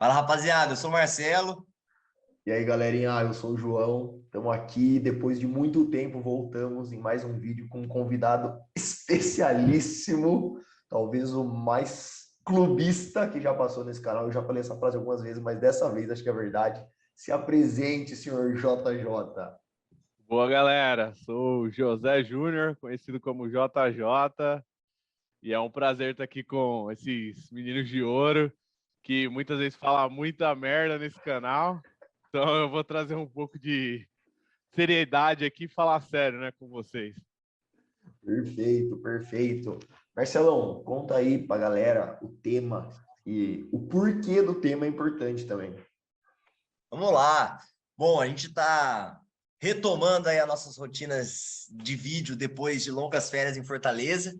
Fala, rapaziada, eu sou o Marcelo. E aí, galerinha, eu sou o João. Estamos aqui, depois de muito tempo, voltamos em mais um vídeo com um convidado especialíssimo, talvez o mais clubista que já passou nesse canal. Eu já falei essa frase algumas vezes, mas dessa vez acho que é verdade. Se apresente, senhor JJ. Boa, galera. Sou o José Júnior, conhecido como JJ, e é um prazer estar aqui com esses meninos de ouro que muitas vezes falam muita merda nesse canal. Então eu vou trazer um pouco de seriedade aqui e falar sério, né, com vocês. Perfeito, perfeito. Marcelão, conta aí pra galera o tema e o porquê do tema é importante também. Vamos lá. Bom, a gente está retomando aí as nossas rotinas de vídeo depois de longas férias em Fortaleza.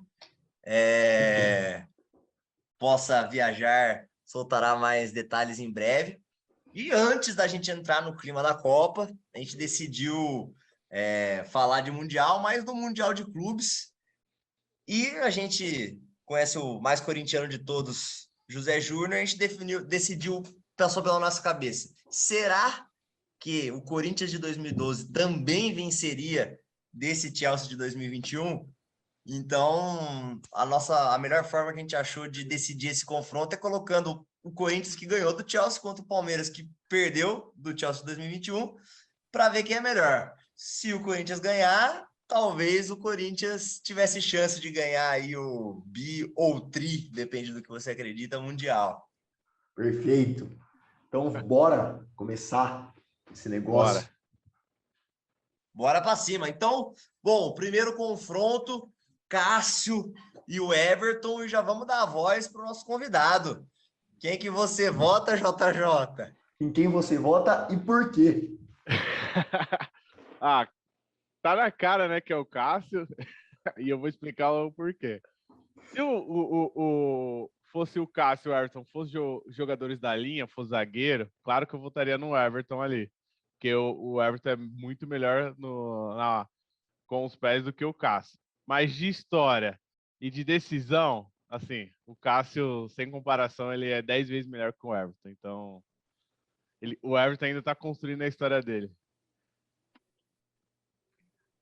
Possa viajar, soltará mais detalhes em breve. E antes da gente entrar no clima da Copa, a gente decidiu falar de Mundial, mas do Mundial de Clubes. E a gente conhece o mais corintiano de todos, José Júnior, a gente decidiu, passou pela nossa cabeça. Será que o Corinthians de 2012 também venceria desse Chelsea de 2021? Então, a melhor forma que a gente achou de decidir esse confronto é colocando o Corinthians que ganhou do Chelsea contra o Palmeiras que perdeu do Chelsea de 2021 para ver quem é melhor. Se o Corinthians ganhar, talvez o Corinthians tivesse chance de ganhar aí o bi ou tri, depende do que você acredita, mundial. Perfeito. Então, bora começar esse negócio. Bora para cima. Então, bom, primeiro confronto, Cássio e o Everton, e já vamos dar a voz para o nosso convidado. Quem que você vota, JJ? Em quem você vota e por quê? Ah, tá na cara, né, que é o Cássio, e eu vou explicar o porquê. Se fosse o Cássio e o Everton, fossem jogadores da linha, fosse zagueiro, claro que eu votaria no Everton ali. Porque o Everton é muito melhor com os pés do que o Cássio. Mas de história e de decisão, assim, o Cássio, sem comparação, ele é 10 vezes melhor que o Everton. Então, o Everton ainda está construindo a história dele.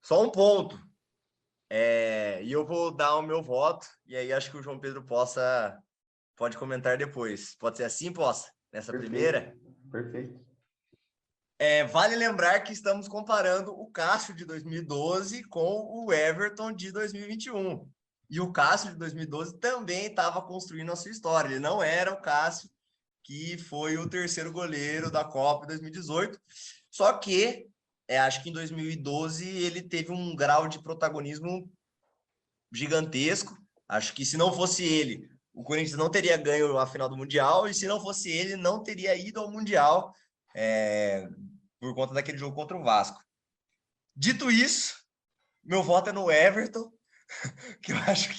Só um ponto. E eu vou dar o meu voto, e aí acho que o João Pedro pode comentar depois. Pode ser assim, possa? Nessa Perfeito. primeira? Perfeito. Vale lembrar que estamos comparando o Cássio de 2012 com o Everton de 2021. E o Cássio de 2012 também estava construindo a sua história. Ele não era o Cássio que foi o terceiro goleiro da Copa de 2018. Só que acho que em 2012 ele teve um grau de protagonismo gigantesco. Acho que se não fosse ele, o Corinthians não teria ganho a final do Mundial, e se não fosse ele, não teria ido ao Mundial por conta daquele jogo contra o Vasco. Dito isso, meu voto é no Everton, que eu acho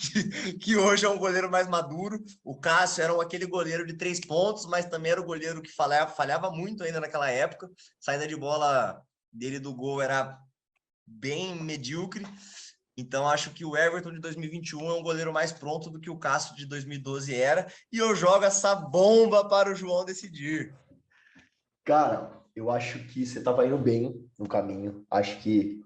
que hoje é um goleiro mais maduro. O Cássio era aquele goleiro de 3 pontos, mas também era o goleiro que falhava muito ainda naquela época. Saída de bola dele do gol era bem medíocre. Então, acho que o Everton de 2021 é um goleiro mais pronto do que o Cássio de 2012 era. E eu jogo essa bomba para o João decidir. Cara, eu acho que você estava indo bem no caminho. Acho que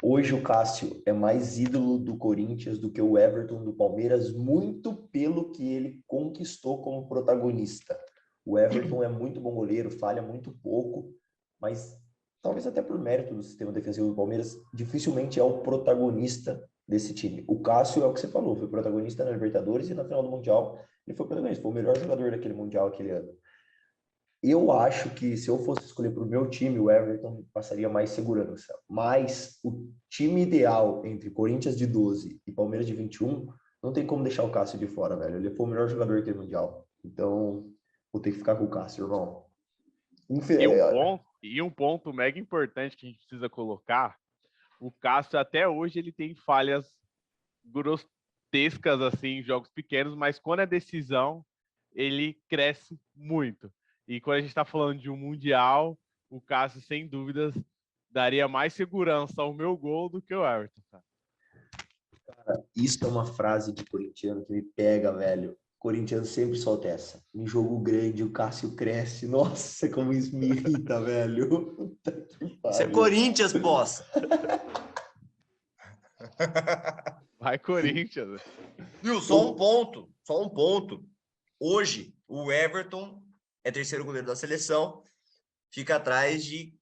hoje o Cássio é mais ídolo do Corinthians do que o Everton do Palmeiras, muito pelo que ele conquistou como protagonista. O Everton é muito bom goleiro, falha muito pouco, mas talvez até por mérito do sistema defensivo do Palmeiras, dificilmente é o protagonista desse time. O Cássio é o que você falou, foi protagonista na Libertadores e na final do Mundial ele foi protagonista, foi o melhor jogador daquele Mundial aquele ano. Eu acho que se eu fosse escolher para o meu time, o Everton passaria mais segurança. Mas o time ideal entre Corinthians de 12 e Palmeiras de 21, não tem como deixar o Cássio de fora, velho. Ele foi o melhor jogador daquele Mundial. Então, vou ter que ficar com o Cássio, irmão. E um ponto mega importante que a gente precisa colocar, o Cássio até hoje ele tem falhas grotescas assim, em jogos pequenos, mas quando é decisão, ele cresce muito. E quando a gente está falando de um Mundial, o Cássio, sem dúvidas, daria mais segurança ao meu gol do que o Everton. Cara, isso é uma frase de corintiano que me pega, velho. Corinthians sempre solta essa. Em jogo grande, o Cássio cresce. Nossa, como isso me irrita, velho. Puta que Isso é pariu. Corinthians, boss. Vai, Corinthians. Viu? Só um ponto. Hoje, o Everton é terceiro goleiro da seleção, fica atrás de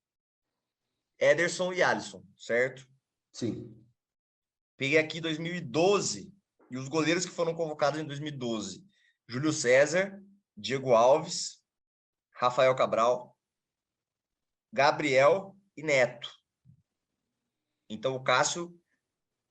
Ederson e Alisson, certo? Sim. Peguei aqui 2012 e os goleiros que foram convocados em 2012: Júlio César, Diego Alves, Rafael Cabral, Gabriel e Neto. Então o Cássio,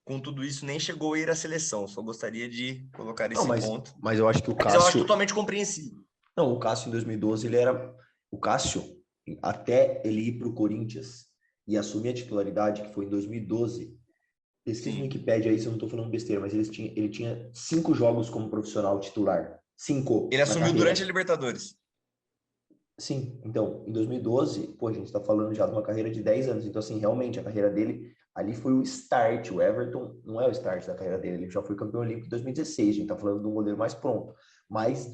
com tudo isso, nem chegou a ir à seleção. Só gostaria de colocar esse ponto. Mas eu acho que o Mas eu acho Cássio... totalmente compreensível. Não, o Cássio em 2012, ele era... O Cássio, até ele ir para o Corinthians e assumir a titularidade, que foi em 2012, pesquisa no Sim. Wikipedia aí se eu não estou falando besteira, mas ele tinha 5 jogos como profissional titular. 5 Ele na assumiu carreira. durante a Libertadores. Sim, então, em 2012, pô, a gente tá falando já de uma carreira de 10 anos, então, assim, realmente, a carreira dele, ali foi o start, o Everton não é o start da carreira dele, ele já foi campeão olímpico em 2016, a gente tá falando de um goleiro mais pronto, mas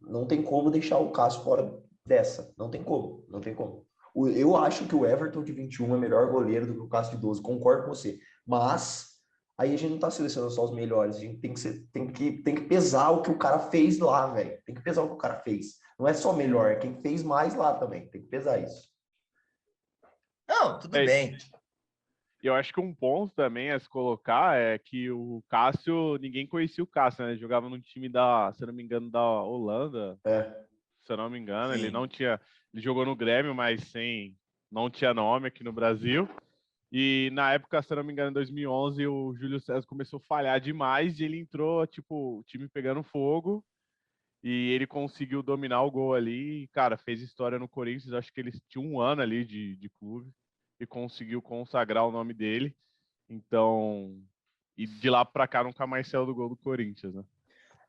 não tem como deixar o Cássio fora dessa, não tem como. Eu acho que o Everton de 21 é melhor goleiro do que o Cássio de 12, concordo com você, mas aí a gente não tá selecionando só os melhores, a gente tem que pesar o que o cara fez lá, velho, tem que pesar o que o cara fez. Não é só melhor, é quem fez mais lá também. Tem que pesar isso. Não, tudo bem. Eu acho que um ponto também a se colocar é que o Cássio, ninguém conhecia o Cássio, né? Ele jogava num time se eu não me engano, da Holanda. Se eu não me engano, Sim. ele não tinha. Ele jogou no Grêmio, mas não tinha nome aqui no Brasil. E na época, se eu não me engano, em 2011, o Júlio César começou a falhar demais e ele entrou, tipo, o time pegando fogo. E ele conseguiu dominar o gol ali. E, cara, fez história no Corinthians. Acho que ele tinha um ano ali de clube e conseguiu consagrar o nome dele. Então, e de lá para cá nunca mais saiu do gol do Corinthians, né?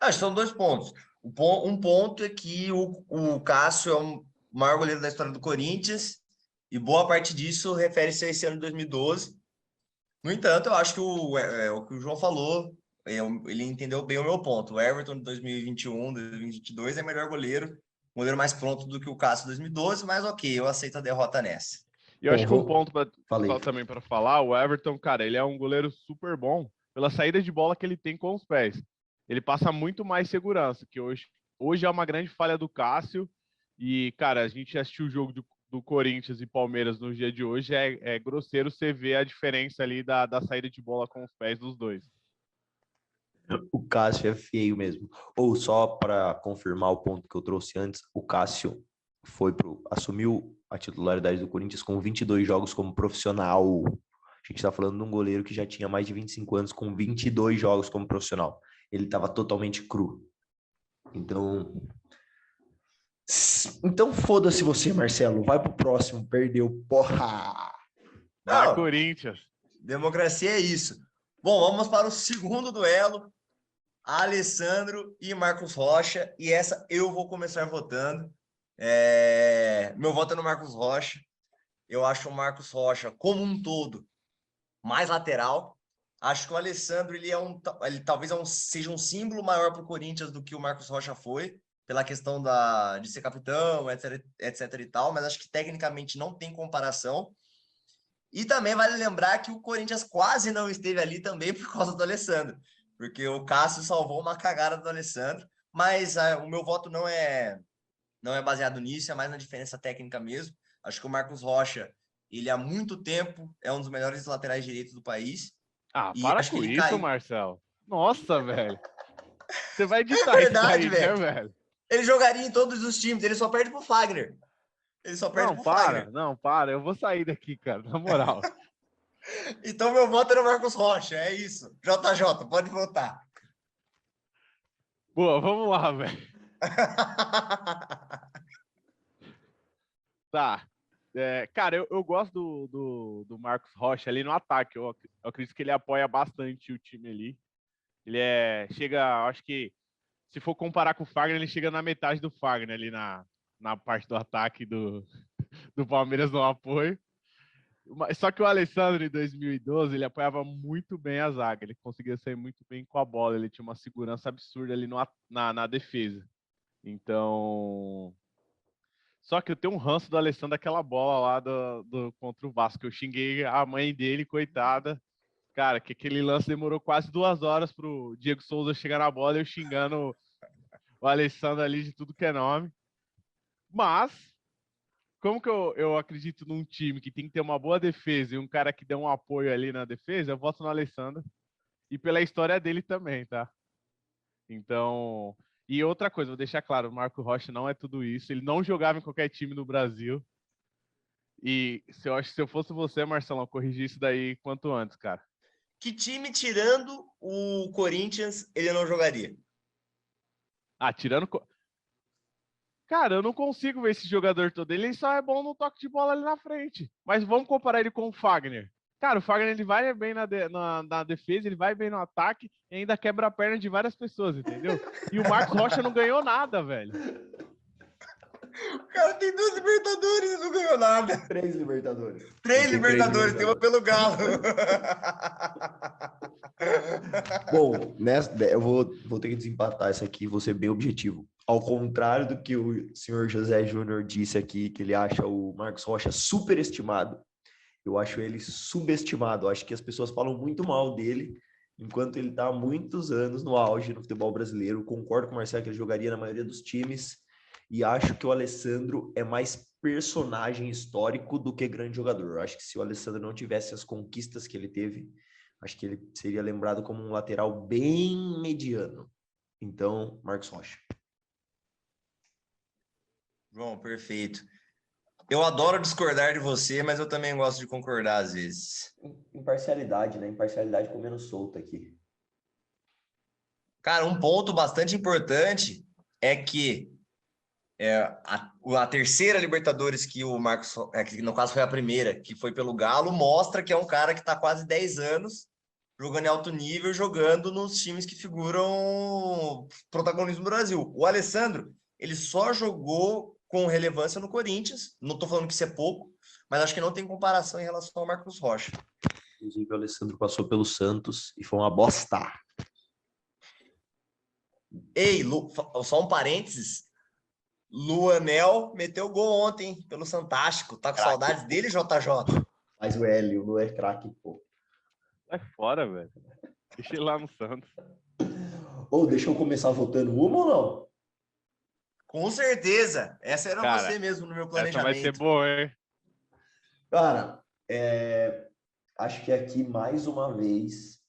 Acho que são 2 pontos. Um ponto é que o Cássio é o maior goleiro da história do Corinthians e boa parte disso refere-se a esse ano de 2012. No entanto, eu acho que o que o João falou, ele entendeu bem o meu ponto. O Everton de 2021, 2022 é melhor goleiro mais pronto do que o Cássio de 2012, mas ok, eu aceito a derrota nessa. E eu acho que um ponto Falei. só também para falar, o Everton, cara, ele é um goleiro super bom pela saída de bola que ele tem com os pés. Ele passa muito mais segurança, que hoje é uma grande falha do Cássio. E, cara, a gente assistiu o jogo do Corinthians e Palmeiras no dia de hoje, é grosseiro você ver a diferença ali da saída de bola com os pés dos dois. O Cássio é feio mesmo. Ou só para confirmar o ponto que eu trouxe antes, o Cássio assumiu a titularidade do Corinthians com 22 jogos como profissional. A gente está falando de um goleiro que já tinha mais de 25 anos com 22 jogos como profissional. Ele estava totalmente cru. Então foda-se você, Marcelo. Vai pro próximo. Perdeu. Porra! Vai, Corinthians. Democracia é isso. Bom, vamos para o segundo duelo. Alessandro e Marcos Rocha. E essa eu vou começar votando. Meu voto é no Marcos Rocha. Eu acho o Marcos Rocha, como um todo, mais lateral. Acho que o Alessandro ele talvez seja um símbolo maior para o Corinthians do que o Marcos Rocha foi, pela questão de ser capitão, etc e tal, mas acho que tecnicamente não tem comparação. E também vale lembrar que o Corinthians quase não esteve ali também por causa do Alessandro, porque o Cássio salvou uma cagada do Alessandro, mas o meu voto não é baseado nisso, é mais na diferença técnica mesmo. Acho que o Marcos Rocha, ele há muito tempo é um dos melhores laterais direitos do país. Ah, E para acho que com ele isso, caiu. Marcelo. Nossa, velho. Você vai É editar isso verdade, daí, né, velho. velho? Ele jogaria em todos os times, ele só perde pro Fagner. Ele só perde pro Fagner. Não, para. Eu vou sair daqui, cara, na moral. Então meu voto é no Marcos Rocha, é isso. JJ, pode votar. Boa, vamos lá, velho. Tá. Cara, eu gosto do Marcos Rocha ali no ataque. Eu acredito que ele apoia bastante o time ali. Ele chega, acho que se for comparar com o Fagner, ele chega na metade do Fagner ali na parte do ataque do Palmeiras no apoio. Só que o Alessandro, em 2012, ele apoiava muito bem a zaga. Ele conseguia sair muito bem com a bola. Ele tinha uma segurança absurda ali na defesa. Então... Só que eu tenho um ranço do Alessandro daquela bola lá contra o Vasco. Eu xinguei a mãe dele, coitada. Cara, que aquele lance demorou quase 2 horas pro Diego Souza chegar na bola e eu xingando o Alessandro ali de tudo que é nome. Mas, como que eu acredito num time que tem que ter uma boa defesa e um cara que dê um apoio ali na defesa, eu voto no Alessandro. E pela história dele também, tá? Então... E outra coisa, vou deixar claro, o Marco Rocha não é tudo isso. Ele não jogava em qualquer time no Brasil. E se eu fosse você, Marcelão, corrigir isso daí quanto antes, cara. Que time, tirando o Corinthians, ele não jogaria? Ah, tirando... Cara, eu não consigo ver esse jogador todo. Ele só é bom no toque de bola ali na frente. Mas vamos comparar ele com o Fagner. Cara, o Fagner ele vai bem na defesa, ele vai bem no ataque e ainda quebra a perna de várias pessoas, entendeu? E o Marcos Rocha não ganhou nada, velho. O cara tem 2 Libertadores e não ganhou nada. 3 Libertadores. 3 Libertadores, tem uma pelo Galo. Bom, eu vou ter que desempatar isso aqui, vou ser bem objetivo. Ao contrário do que o senhor José Júnior disse aqui, que ele acha o Marcos Rocha superestimado, eu acho ele subestimado. Eu acho que as pessoas falam muito mal dele, enquanto ele está há muitos anos no auge no futebol brasileiro. Concordo com o Marcelo que ele jogaria na maioria dos times, e acho que o Alessandro é mais personagem histórico do que grande jogador. Eu acho que se o Alessandro não tivesse as conquistas que ele teve, acho que ele seria lembrado como um lateral bem mediano. Então, Marcos Rocha. Bom, perfeito. Eu adoro discordar de você, mas eu também gosto de concordar às vezes. Imparcialidade, né? Imparcialidade comendo solta aqui. Cara, um ponto bastante importante é que a terceira Libertadores que o Marcos, que no caso foi a primeira, que foi pelo Galo, mostra que é um cara que está quase 10 anos jogando em alto nível, jogando nos times que figuram protagonismo no Brasil. O Alessandro, ele só jogou com relevância no Corinthians, não estou falando que isso é pouco, mas acho que não tem comparação em relação ao Marcos Rocha. Inclusive, o Alessandro passou pelo Santos e foi uma bosta. Ei, só um parênteses, Luanel meteu gol ontem pelo Santástico. Tá com Craque. saudades dele, JJ? Mas o Hélio, não é craque, pô. Sai fora, velho. Deixa ele lá no Santos. Ou deixa eu começar votando uma ou não? Com certeza. Essa era Cara, você mesmo no meu essa vai planejamento. ser boa, hein? Cara, acho que aqui, mais uma vez,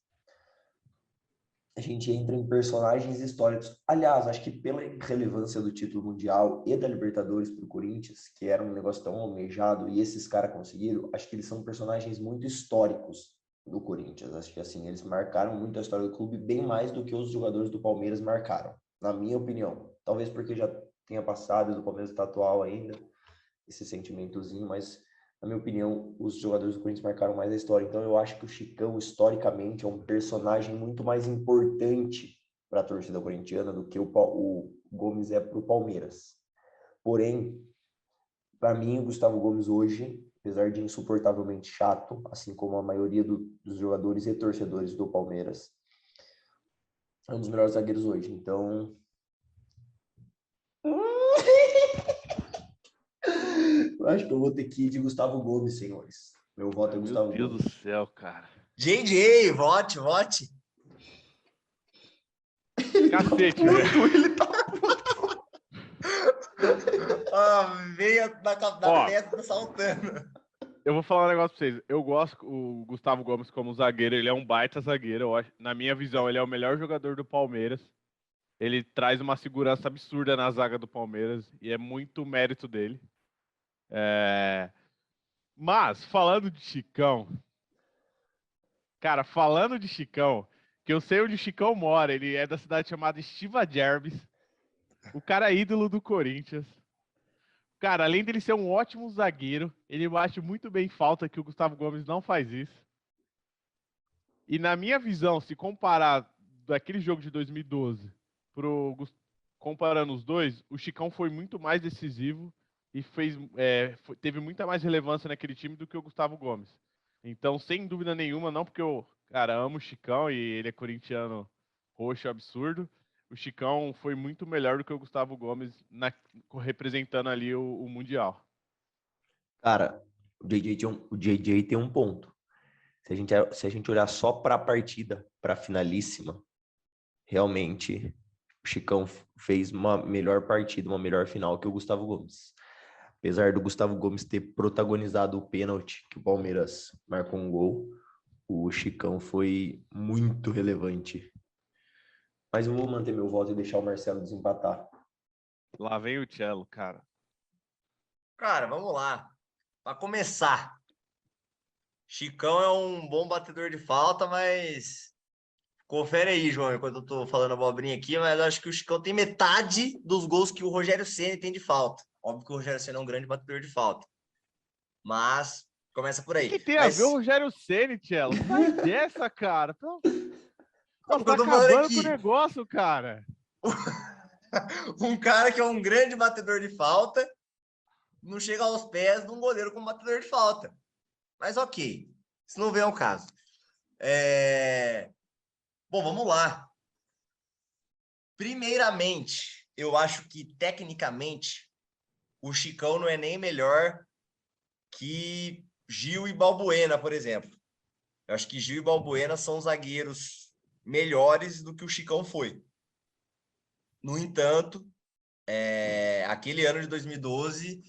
a gente entra em personagens históricos. Aliás, acho que pela relevância do título mundial e da Libertadores para o Corinthians, que era um negócio tão almejado, e esses caras conseguiram, acho que eles são personagens muito históricos do Corinthians. Acho que, assim, eles marcaram muito a história do clube, bem mais do que os jogadores do Palmeiras marcaram, na minha opinião. Talvez porque já tenha passado e do Palmeiras está atual ainda, esse sentimentozinho, mas, na minha opinião, os jogadores do Corinthians marcaram mais a história. Então, eu acho que o Chicão, historicamente, é um personagem muito mais importante para a torcida corintiana do que o Gomes é para o Palmeiras. Porém, para mim, o Gustavo Gomes hoje, apesar de insuportavelmente chato, assim como a maioria dos jogadores e torcedores do Palmeiras, é um dos melhores zagueiros hoje. Então... eu acho que eu vou ter que ir de Gustavo Gomes, senhores. Meu voto é Gustavo Gomes. Meu Deus do céu, cara. JJ, vote, vote. Cacete, velho. Ele tá puto. Veio da Ó. testa saltando. Eu vou falar um negócio pra vocês. Eu gosto o Gustavo Gomes como zagueiro. Ele é um baita zagueiro. Eu acho, na minha visão, ele é o melhor jogador do Palmeiras. Ele traz uma segurança absurda na zaga do Palmeiras. E é muito mérito dele. Mas, falando de Chicão... Cara, falando de Chicão, que eu sei onde o Chicão mora. Ele é da cidade chamada Estiva Gerbes. O cara é ídolo do Corinthians. Cara, além dele ser um ótimo zagueiro, ele bate muito bem falta, que o Gustavo Gomes não faz isso. E na minha visão, se comparar daquele jogo de 2012, comparando os dois, o Chicão foi muito mais decisivo e teve muita mais relevância naquele time do que o Gustavo Gomes. Então, sem dúvida nenhuma, não porque eu, cara, amo o Chicão e ele é corintiano roxo absurdo, o Chicão foi muito melhor do que o Gustavo Gomes representando ali o Mundial. Cara, o JJ tem um ponto. Se a gente olhar só para a partida, para a finalíssima, realmente o Chicão fez uma melhor partida, uma melhor final que o Gustavo Gomes. Apesar do Gustavo Gomes ter protagonizado o pênalti que o Palmeiras marcou um gol, o Chicão foi muito relevante. Mas eu vou manter meu voto e deixar o Marcelo desempatar. Lá vem o Cello, cara. Cara, vamos lá. Para começar, Chicão é um bom batedor de falta, mas confere aí, João, enquanto eu tô falando abobrinha aqui, mas eu acho que o Chicão tem metade dos gols que o Rogério Ceni tem de falta. Óbvio que o Rogério Ceni é um grande batedor de falta. Mas começa por O aí. que tem a ver o Rogério Ceni, Cello? Sai dessa, cara. Nossa, tá eu tô falando acabando com o aqui, negócio, cara. um cara que é um grande batedor de falta não chega aos pés de um goleiro como batedor de falta. Mas ok, isso não vem ao caso. Bom, vamos lá. Primeiramente, eu acho que tecnicamente o Chicão não é nem melhor que Gil e Balbuena, por exemplo. Eu acho que Gil e Balbuena são zagueiros melhores do que o Chicão foi. No entanto, aquele ano de 2012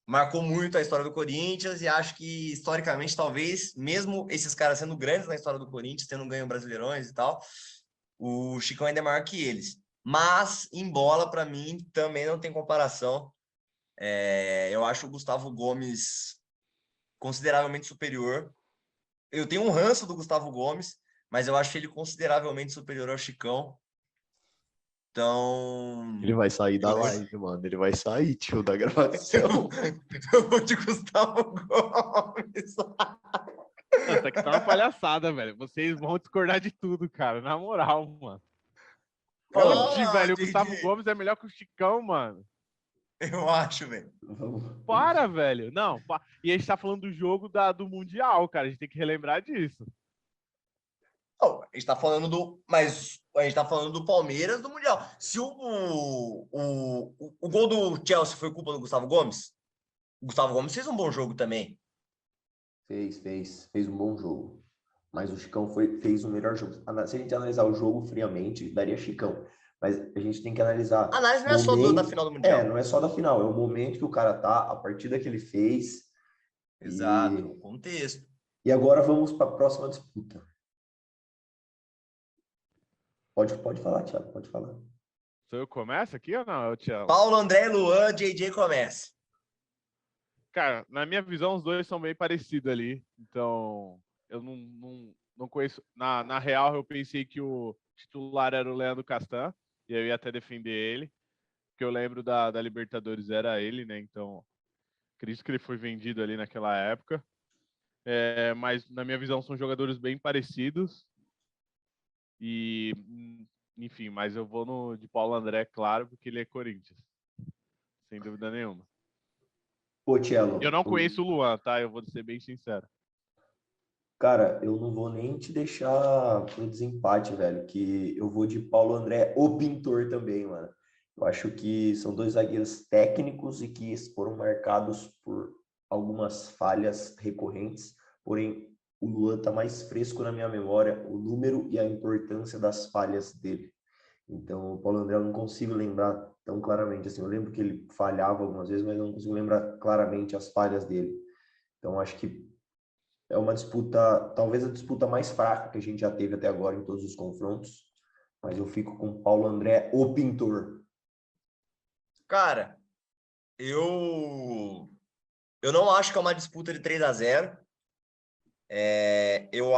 marcou muito a história do Corinthians e acho que, historicamente, talvez, mesmo esses caras sendo grandes na história do Corinthians, tendo ganho Brasileirões e tal, o Chicão ainda é maior que eles. Mas, em bola, para mim, também não tem comparação. Eu acho o Gustavo Gomes consideravelmente superior. Eu tenho um ranço do Gustavo Gomes, mas eu acho ele consideravelmente superior ao Chicão. Então. Ele vai sair da live, mano. Ele vai sair, tio, da gravação. Eu vou de Gustavo Gomes. Nossa, aqui tá uma palhaçada, velho. Vocês vão discordar de tudo, cara. Na moral, mano. Onde, velho? O Gustavo Gomes é melhor que o Chicão, mano. Eu acho, velho. Para, velho. Não, e a gente tá falando do jogo do Mundial, cara. A gente tem que relembrar disso. Não, a gente tá falando do. Mas a gente tá falando do Palmeiras do Mundial. Se o gol do Chelsea foi culpa do Gustavo Gomes, o Gustavo Gomes fez um bom jogo também. Fez um bom jogo. Mas o Chicão fez o melhor jogo. Se a gente analisar o jogo friamente, daria Chicão. Mas a gente tem que analisar. A análise não é só da final do Mundial. Não é só da final. É o momento que o cara tá, a partida que ele fez. Exato, o contexto. E agora vamos para a próxima disputa. Pode falar, Thiago, pode falar. Sou eu que começo aqui ou não? É o Thiago? Paulo, André e Luan, JJ começa. Cara, na minha visão, os dois são bem parecidos ali. Então, eu não conheço. Na real, eu pensei que o titular era o Leandro Castan, e eu ia até defender ele, porque eu lembro da Libertadores era ele, né? Então, acredito que ele foi vendido ali naquela época. Mas, na minha visão, são jogadores bem parecidos. E, enfim, mas eu vou de Paulo André, claro, porque ele é Corinthians. Sem dúvida nenhuma. Pô, Thiago, Eu não conheço o Luan, tá? Eu vou ser bem sincero. Cara, eu não vou nem te deixar pro desempate, velho, que eu vou de Paulo André, o pintor também, mano. Eu acho que são dois zagueiros técnicos e que foram marcados por algumas falhas recorrentes, porém o Luan tá mais fresco na minha memória, o número e a importância das falhas dele. Então, o Paulo André eu não consigo lembrar tão claramente, assim, eu lembro que ele falhava algumas vezes, mas eu não consigo lembrar claramente as falhas dele. Então, acho que é uma disputa, talvez a disputa mais fraca que a gente já teve até agora em todos os confrontos, mas eu fico com Paulo André, o pintor. Cara, eu não acho que é uma disputa de 3-0. Eu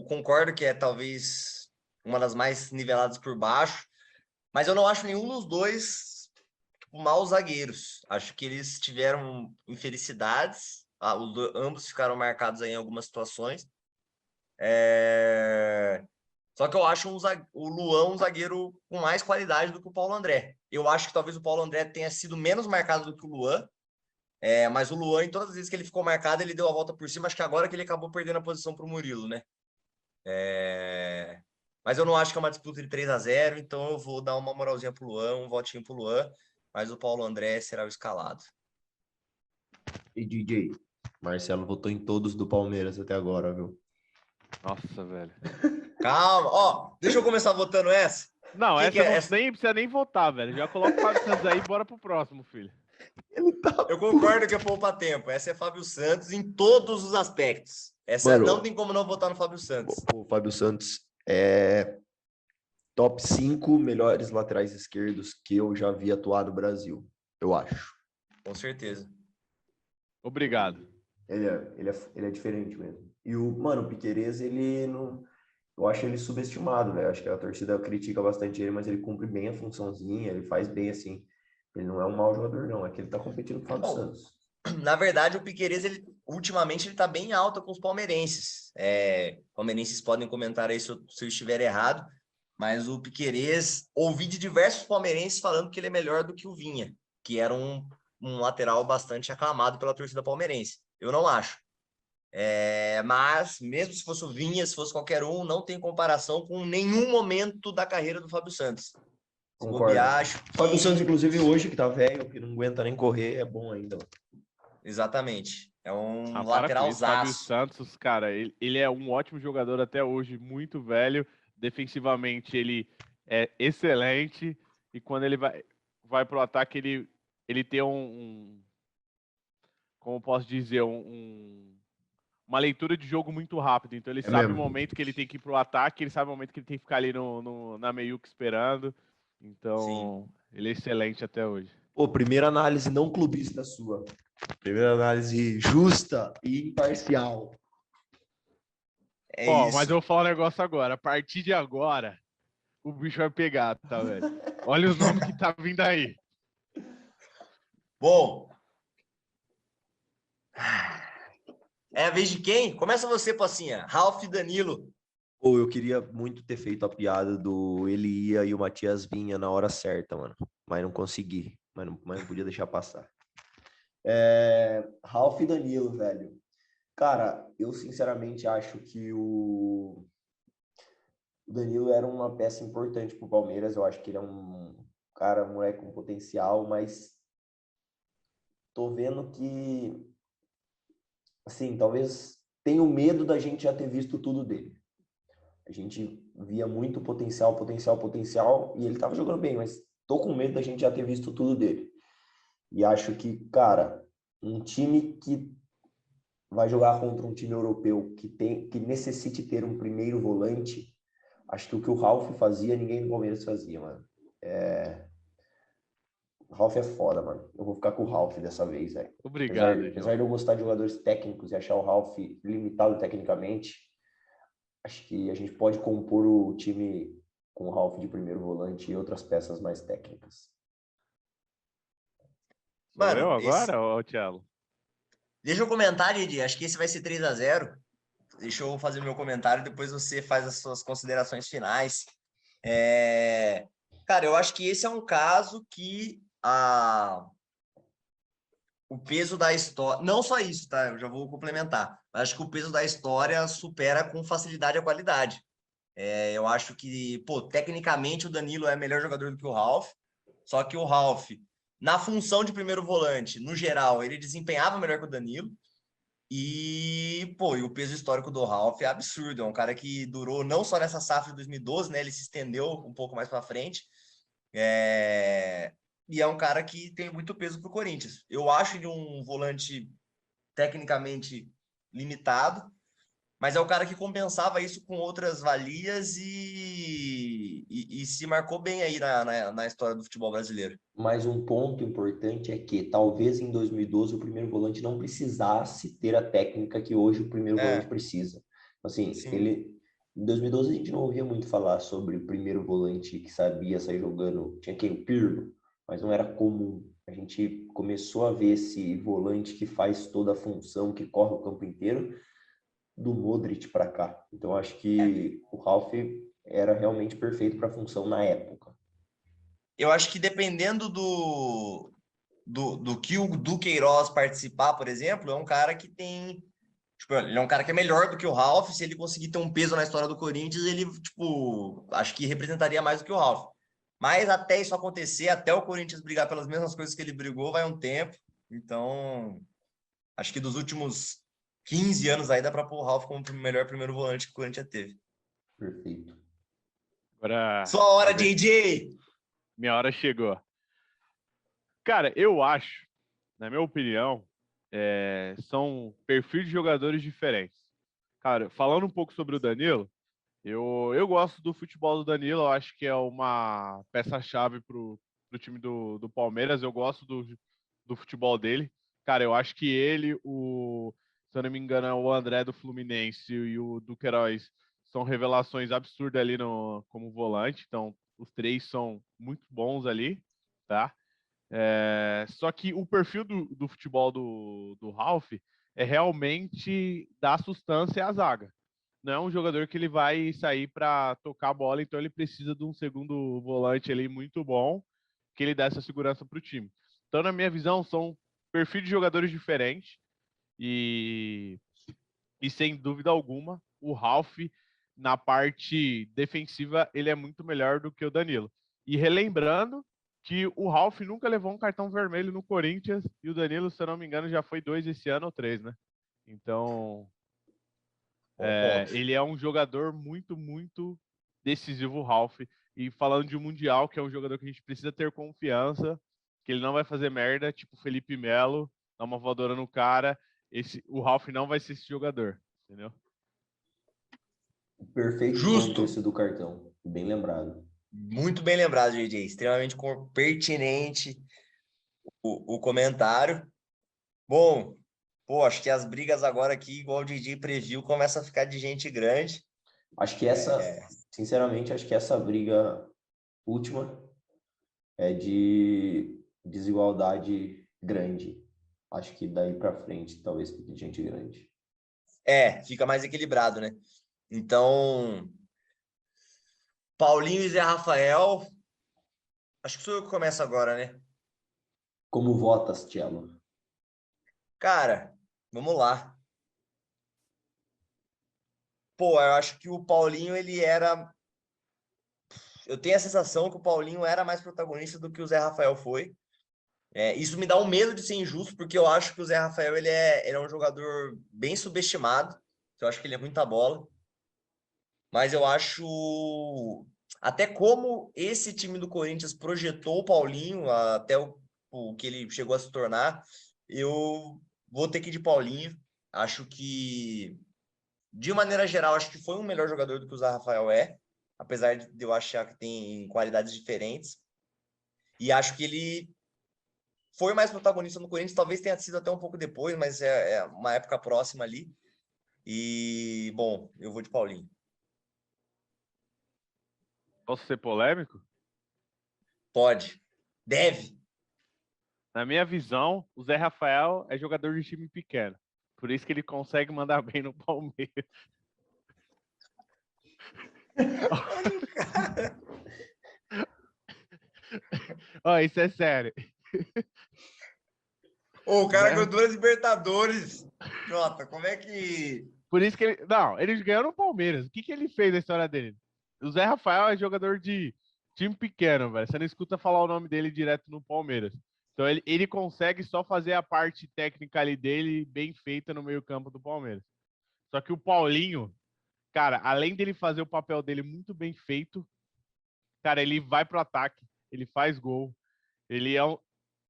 concordo que é talvez uma das mais niveladas por baixo, mas eu não acho nenhum dos dois maus zagueiros. Acho que eles tiveram infelicidades, ambos ficaram marcados aí em algumas situações. Só que eu acho o Luan um zagueiro com mais qualidade do que o Paulo André. Eu acho que talvez o Paulo André tenha sido menos marcado do que o Luan, Mas o Luan, em todas as vezes que ele ficou marcado, ele deu a volta por cima. Acho que agora que ele acabou perdendo a posição para o Murilo, né? Mas eu não acho que é uma disputa de 3-0, então eu vou dar uma moralzinha pro Luan, um votinho pro Luan, mas o Paulo André será o escalado. E DJ, Marcelo votou em todos do Palmeiras até agora, viu? Nossa, velho. Calma, ó, deixa eu começar votando essa. Não, Que essa é não essa? nem precisa nem votar, velho. Já coloca o Fábio Santos aí e bora pro próximo, filho. Eu concordo que é poupa tempo. Essa é Fábio Santos em todos os aspectos. Essa Mano, não tem como não votar no Fábio Santos. O Fábio Santos é top 5 melhores laterais esquerdos que eu já vi atuar no Brasil, eu acho. Com certeza. Obrigado. Ele é diferente mesmo. E o Piquerez, ele não... Eu acho ele subestimado, velho. Acho que a torcida critica bastante ele, mas ele cumpre bem a funçãozinha, ele faz bem assim. Ele não é um mau jogador, não. É que ele tá competindo com o Fábio Santos. Na verdade, o Piquerez, ultimamente, ele tá bem alto com os palmeirenses. Palmeirenses podem comentar aí se eu estiver errado, mas o Piquerez, ouvi de diversos palmeirenses falando que ele é melhor do que o Vinha, que era um lateral bastante aclamado pela torcida palmeirense. Eu não acho. Mas, mesmo se fosse o Vinha, se fosse qualquer um, não tem comparação com nenhum momento da carreira do Fábio Santos. Concordo. Acho que... Fábio Santos, inclusive, hoje, que tá velho, que não aguenta nem correr, é bom ainda. Exatamente. É um Para com isso, Fábio lateralzaço. Santos, cara, ele é um ótimo jogador até hoje, muito velho. Defensivamente, ele é excelente. E quando ele vai pro ataque, ele tem como posso dizer, uma leitura de jogo muito rápida. Então ele sabe mesmo. o momento que ele tem que ir pro ataque, ele sabe o momento que ele tem que ficar ali na meiuca esperando. Então, ele é excelente até hoje. Pô, primeira análise não clubista sua. Primeira análise justa e imparcial. Ó, Isso. mas eu vou falar um negócio agora. A partir de agora, o bicho vai pegar, tá, velho? Olha os nomes que tá vindo aí. Bom. É a vez de quem? Começa você, Pocinha. Ralf e Danilo. Pô, eu queria muito ter feito a piada do ele ia e o Matias vinha na hora certa, mano. Mas não consegui. Mas não podia deixar passar. Ralf e Danilo, velho. Cara, eu sinceramente acho que o Danilo era uma peça importante pro Palmeiras. Eu acho que ele é um cara, um moleque com potencial, mas tô vendo que, assim, talvez tenha medo da gente já ter visto tudo dele. A gente via muito potencial, e ele tava jogando bem, mas tô com medo da gente já ter visto tudo dele. E acho que, cara, um time que vai jogar contra um time europeu que necessite ter um primeiro volante, acho que o que o Ralf fazia, ninguém no Palmeiras fazia, mano. O Ralf é foda, mano. Eu vou ficar com o Ralf dessa vez, velho. Obrigado, Apesar de eu gostar de jogadores técnicos e achar o Ralf limitado tecnicamente, acho que a gente pode compor o time com o Ralf de primeiro volante e outras peças mais técnicas. Mano, eu agora, ô Thiago? Deixa eu comentar, Didi. Acho que esse vai ser 3-0. Deixa eu fazer meu comentário, depois você faz as suas considerações finais. Cara, eu acho que esse é um caso que o peso da história... Não só isso, tá? Eu já vou complementar. Acho que o peso da história supera com facilidade a qualidade. Eu acho que, pô, tecnicamente o Danilo é melhor jogador do que o Ralf, só que o Ralf, na função de primeiro volante, no geral, ele desempenhava melhor que o Danilo. E, pô, e o peso histórico do Ralf é absurdo. É um cara que durou não só nessa safra de 2012, né? Ele se estendeu um pouco mais para frente. E é um cara que tem muito peso para o Corinthians. Eu acho ele um volante tecnicamente limitado, mas é o cara que compensava isso com outras valias e se marcou bem aí na história do futebol brasileiro. Mas um ponto importante é que talvez em 2012 o primeiro volante não precisasse ter a técnica que hoje o primeiro volante precisa. Assim, em 2012 a gente não ouvia muito falar sobre o primeiro volante que sabia sair jogando. Tinha quem? O Pirlo, mas não era comum. A gente começou a ver esse volante que faz toda a função, que corre o campo inteiro, do Modric para cá. Então acho que o Ralf era realmente perfeito para a função na época. Eu acho que dependendo do do que o Duqueiroz participar, por exemplo, é um cara que tem... Tipo, ele é um cara que é melhor do que o Ralf. Se ele conseguir ter um peso na história do Corinthians, ele, tipo, acho que representaria mais do que o Ralf. Mas até isso acontecer, até o Corinthians brigar pelas mesmas coisas que ele brigou, vai um tempo. Então, acho que dos últimos 15 anos aí dá para pôr o Ralf como o melhor primeiro volante que o Corinthians teve. Perfeito. Agora, Sua hora, JJ! minha hora chegou. Cara, eu acho, na minha opinião, são perfis de jogadores diferentes. Cara, falando um pouco sobre o Danilo, eu gosto do futebol do Danilo, eu acho que é uma peça-chave pro time do Palmeiras, eu gosto do futebol dele. Cara, eu acho que ele, se eu não me engano, é o André do Fluminense e o Duqueiroz são revelações absurdas ali como volante, então os três são muito bons ali, tá? Só que o perfil do futebol do Ralf é realmente dar sustância à zaga. Não é um jogador que ele vai sair para tocar a bola, então ele precisa de um segundo volante ali muito bom, que ele dá essa segurança para o time. Então, na minha visão, são perfis de jogadores diferentes e sem dúvida alguma, o Ralf, na parte defensiva, ele é muito melhor do que o Danilo. E relembrando que o Ralf nunca levou um cartão vermelho no Corinthians e o Danilo, se eu não me engano, já foi 2 esse ano ou 3, né? Então, ele é um jogador muito, muito decisivo, o Ralf. E falando de um Mundial, que é um jogador que a gente precisa ter confiança, que ele não vai fazer merda, tipo Felipe Melo, dar uma voadora no cara. O Ralf não vai ser esse jogador, entendeu? Perfeito Justo! contexto do cartão. Bem lembrado. Muito bem lembrado, JJ. Extremamente pertinente o comentário. Bom, pô, acho que as brigas agora aqui, igual o DJ previu, começa a ficar de gente grande. Acho que sinceramente, acho que essa briga última é de desigualdade grande. Acho que daí para frente talvez fique de gente grande. Fica mais equilibrado, né? Então, Paulinho e Zé Rafael. Acho que sou eu que começo agora, né? Como votas, Thiago? Cara, vamos lá. Pô, eu acho que o Paulinho, ele era... Eu tenho a sensação que o Paulinho era mais protagonista do que o Zé Rafael foi. Isso me dá um medo de ser injusto, porque eu acho que o Zé Rafael ele é um jogador bem subestimado. Eu acho que ele é muita bola. Mas eu acho até como esse time do Corinthians projetou o Paulinho até o que ele chegou a se tornar, eu vou ter que ir de Paulinho. Acho que, de maneira geral, acho que foi um melhor jogador do que o Zé Rafael apesar de eu achar que tem qualidades diferentes. E acho que ele foi mais protagonista no Corinthians, talvez tenha sido até um pouco depois, mas é uma época próxima ali. E, bom, eu vou de Paulinho. Posso ser polêmico? Pode. Deve. Na minha visão, o Zé Rafael é jogador de time pequeno. Por isso que ele consegue mandar bem no Palmeiras. Olha o cara. Isso é sério. O cara ganhou 2 Libertadores. Jota, como é que... Por isso que ele... Não, eles ganharam no Palmeiras. O que ele fez na história dele? O Zé Rafael é jogador de time pequeno, velho. Você não escuta falar o nome dele direto no Palmeiras. Então ele consegue só fazer a parte técnica ali dele bem feita no meio-campo do Palmeiras. Só que o Paulinho, cara, além dele fazer o papel dele muito bem feito, cara, ele vai pro ataque, ele faz gol. Ele é um.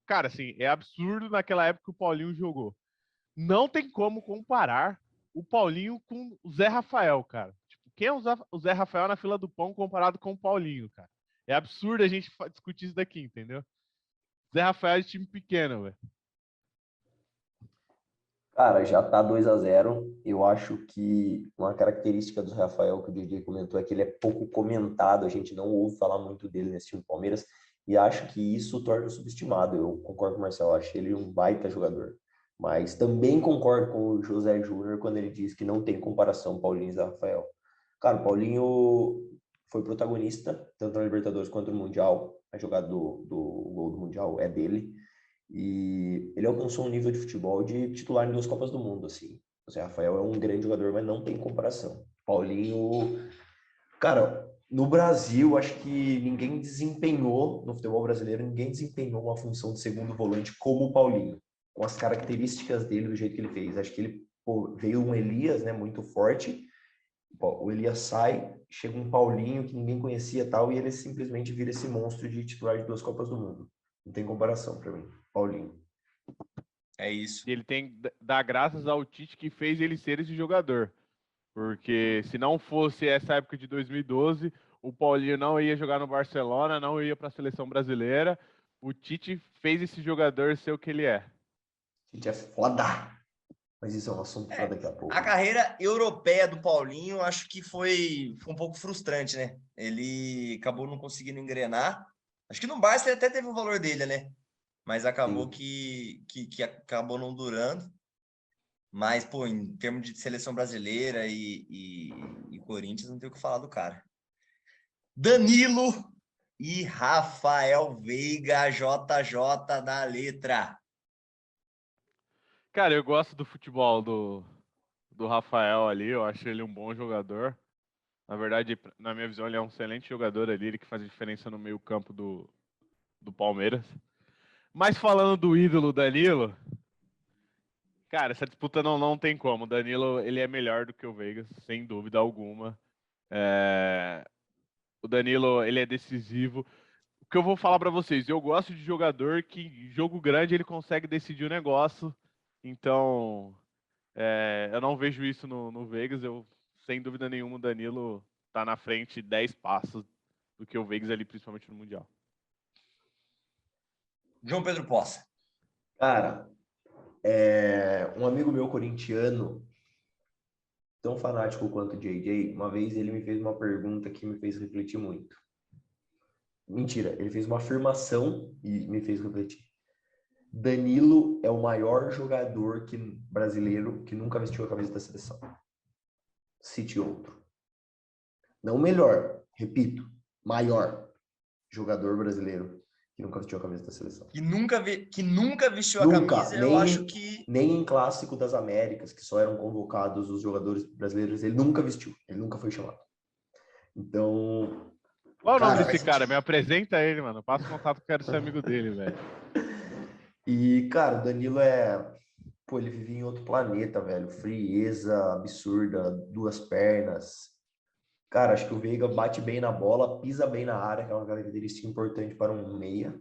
Cara, assim, é absurdo naquela época que o Paulinho jogou. Não tem como comparar o Paulinho com o Zé Rafael, cara. Tipo, quem é o Zé Rafael na fila do pão comparado com o Paulinho, cara? É absurdo a gente discutir isso daqui, entendeu? Zé Rafael é de time pequeno, velho. Cara, já tá 2-0. Eu acho que uma característica do Rafael que o DJ comentou é que ele é pouco comentado, a gente não ouve falar muito dele nesse time do Palmeiras e acho que isso torna subestimado. Eu concordo com o Marcelo, acho ele um baita jogador. Mas também concordo com o José Júnior quando ele diz que não tem comparação Paulinho e Rafael. Cara, o Paulinho foi protagonista tanto na Libertadores quanto no Mundial. A jogada do gol do Mundial é dele. E ele alcançou um nível de futebol de titular em 2 Copas do Mundo, assim. O Zé Rafael é um grande jogador, mas não tem comparação. Paulinho, cara, no Brasil, acho que ninguém desempenhou, no futebol brasileiro, ninguém desempenhou uma função de segundo volante como o Paulinho, com as características dele, do jeito que ele fez. Acho que ele veio um Elias, né, muito forte. O Elias sai, chega um Paulinho que ninguém conhecia tal, e ele simplesmente vira esse monstro de titular de 2 Copas do Mundo. Não tem comparação para mim, Paulinho. É isso. E ele tem que dar graças ao Tite que fez ele ser esse jogador. Porque se não fosse essa época de 2012, o Paulinho não ia jogar no Barcelona, não ia para a seleção brasileira. O Tite fez esse jogador ser o que ele é. Tite é foda! Mas isso é um assunto para daqui a pouco. A carreira europeia do Paulinho, acho que foi um pouco frustrante, né? Ele acabou não conseguindo engrenar. Acho que no Barça ele até teve o valor dele, né? Mas acabou que acabou não durando. Mas, pô, em termos de seleção brasileira e Corinthians, não tem o que falar do cara. Danilo e Rafael Veiga, JJ da letra. Cara, eu gosto do futebol do Rafael ali, eu acho ele um bom jogador. Na verdade, na minha visão, ele é um excelente jogador ali, ele que faz a diferença no meio campo do Palmeiras. Mas falando do ídolo Danilo, cara, essa disputa não tem como. O Danilo, ele é melhor do que o Veiga, sem dúvida alguma. O Danilo, ele é decisivo. O que eu vou falar para vocês, eu gosto de jogador que, jogo grande, ele consegue decidir o negócio. Então, eu não vejo isso no Vegas. Eu, sem dúvida nenhuma, o Danilo tá na frente 10 passos do que o Vegas ali, principalmente no Mundial. João Pedro Poça. Cara, um amigo meu corintiano, tão fanático quanto o JJ, uma vez ele me fez uma pergunta que me fez refletir muito. Mentira, ele fez uma afirmação e me fez refletir. Danilo é o maior jogador brasileiro que nunca vestiu a camisa da seleção. Cite outro. Não melhor, repito, maior jogador brasileiro que nunca vestiu a camisa da seleção. Que nunca vestiu a Nunca, camisa, eu acho que... Nem em Clássico das Américas, que só eram convocados os jogadores brasileiros, ele nunca vestiu, ele nunca foi chamado. Então... Qual o nome desse cara? Me apresenta ele, mano. Passa o contato que eu quero ser amigo dele, velho. E, cara, o Danilo Pô, ele vive em outro planeta, velho. Frieza absurda, 2 pernas. Cara, acho que o Veiga bate bem na bola, pisa bem na área, que é uma característica importante para um meia.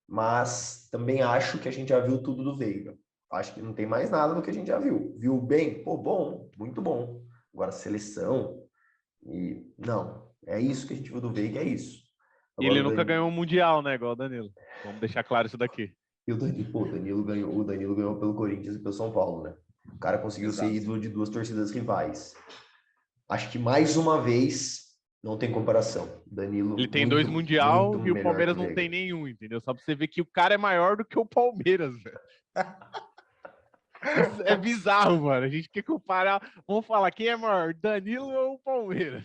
Mas também acho que a gente já viu tudo do Veiga. Acho que não tem mais nada do que a gente já viu. Viu bem? Pô, bom, muito bom. Agora, seleção... Não, é isso que a gente viu do Veiga, é isso. E ele nunca ganhou um Mundial, né? Igual o Danilo. Vamos deixar claro isso daqui. E o Danilo ganhou pelo Corinthians e pelo São Paulo, né? O cara conseguiu ser ídolo de 2 torcidas rivais. Acho que mais uma vez não tem comparação. Danilo. Ele tem 2 Mundial e o Palmeiras não tem nenhum, entendeu? Só pra você ver que o cara é maior do que o Palmeiras, velho. Isso é bizarro, mano. A gente quer comparar. Vamos falar quem é maior, Danilo ou o Palmeiras?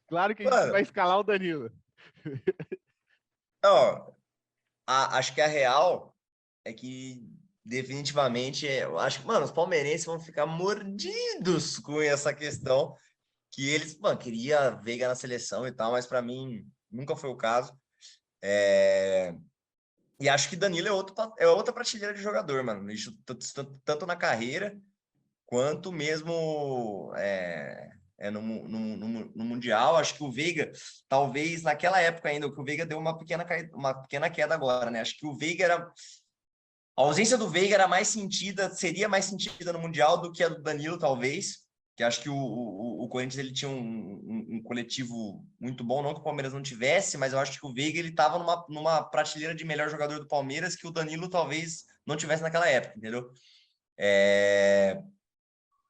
Claro que a gente vai escalar o Danilo. Acho que a real é que definitivamente, eu acho que, mano, os palmeirenses vão ficar mordidos com essa questão que eles, mano, queria Veiga na seleção e tal, mas para mim nunca foi o caso. E acho que Danilo é outra prateleira de jogador, mano. Isso, tanto na carreira quanto mesmo no Mundial. Acho que o Veiga, talvez naquela época ainda, que o Veiga deu uma pequena queda agora, né? Acho que o Veiga era... A ausência do Veiga seria mais sentida no Mundial do que a do Danilo, talvez. Que acho que o Corinthians ele tinha um coletivo muito bom, não que o Palmeiras não tivesse, mas eu acho que o Veiga ele estava numa prateleira de melhor jogador do Palmeiras que o Danilo talvez não tivesse naquela época, entendeu?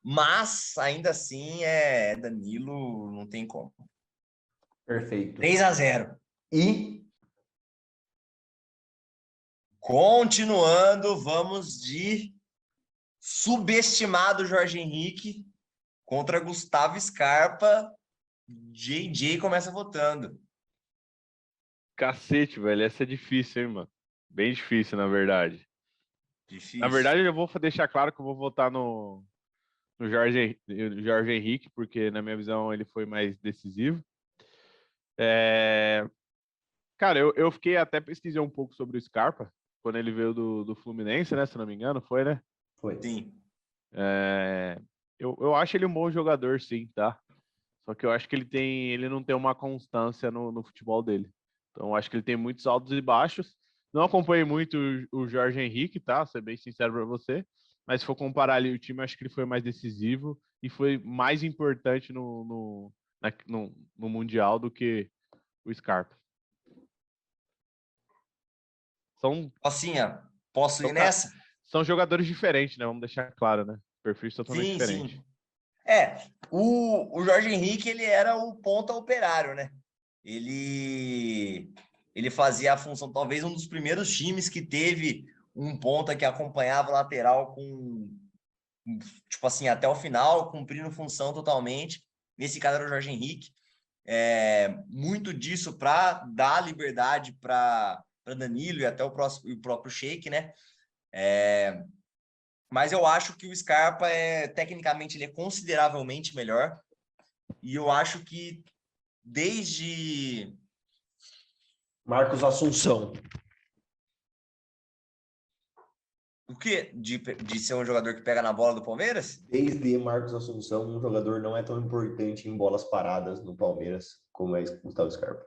Mas, ainda assim, Danilo, não tem como. Perfeito. 3-0. E... Continuando, vamos de subestimado Jorge Henrique contra Gustavo Scarpa. JJ começa votando. Cacete, velho. Essa é difícil, hein, mano? Bem difícil, na verdade. Na Difícil. verdade, eu vou deixar claro que eu vou votar no Jorge Henrique, porque, na minha visão, ele foi mais decisivo. Cara, eu fiquei até pesquisei um pouco sobre o Scarpa, quando ele veio do Fluminense, né? Se não me engano, foi, né? Foi. Sim. Eu acho ele um bom jogador, sim, tá? Só que eu acho que ele não tem uma constância no futebol dele. Então, eu acho que ele tem muitos altos e baixos. Não acompanhei muito o Jorge Henrique, tá? Ser bem sincero para você. Mas se for comparar ali o time, acho que ele foi mais decisivo e foi mais importante no Mundial do que o Scarpa. Assim, posso ir São, nessa? são jogadores diferentes, né? Vamos deixar claro, né? Perfis totalmente diferentes. Sim. O Jorge Henrique, ele era o ponta operário, né? Ele fazia a função, talvez um dos primeiros times que teve um ponta que acompanhava o lateral tipo assim, até o final, cumprindo função totalmente. Nesse caso era o Jorge Henrique. Muito disso para dar liberdade para Danilo e até o próprio Sheik, né? Mas eu acho que o Scarpa tecnicamente ele é consideravelmente melhor. E eu acho que desde Marcos Assunção. o quê? De ser um jogador que pega na bola do Palmeiras? Desde Marcos Assunção, um jogador não é tão importante em bolas paradas no Palmeiras como é Gustavo Scarpa.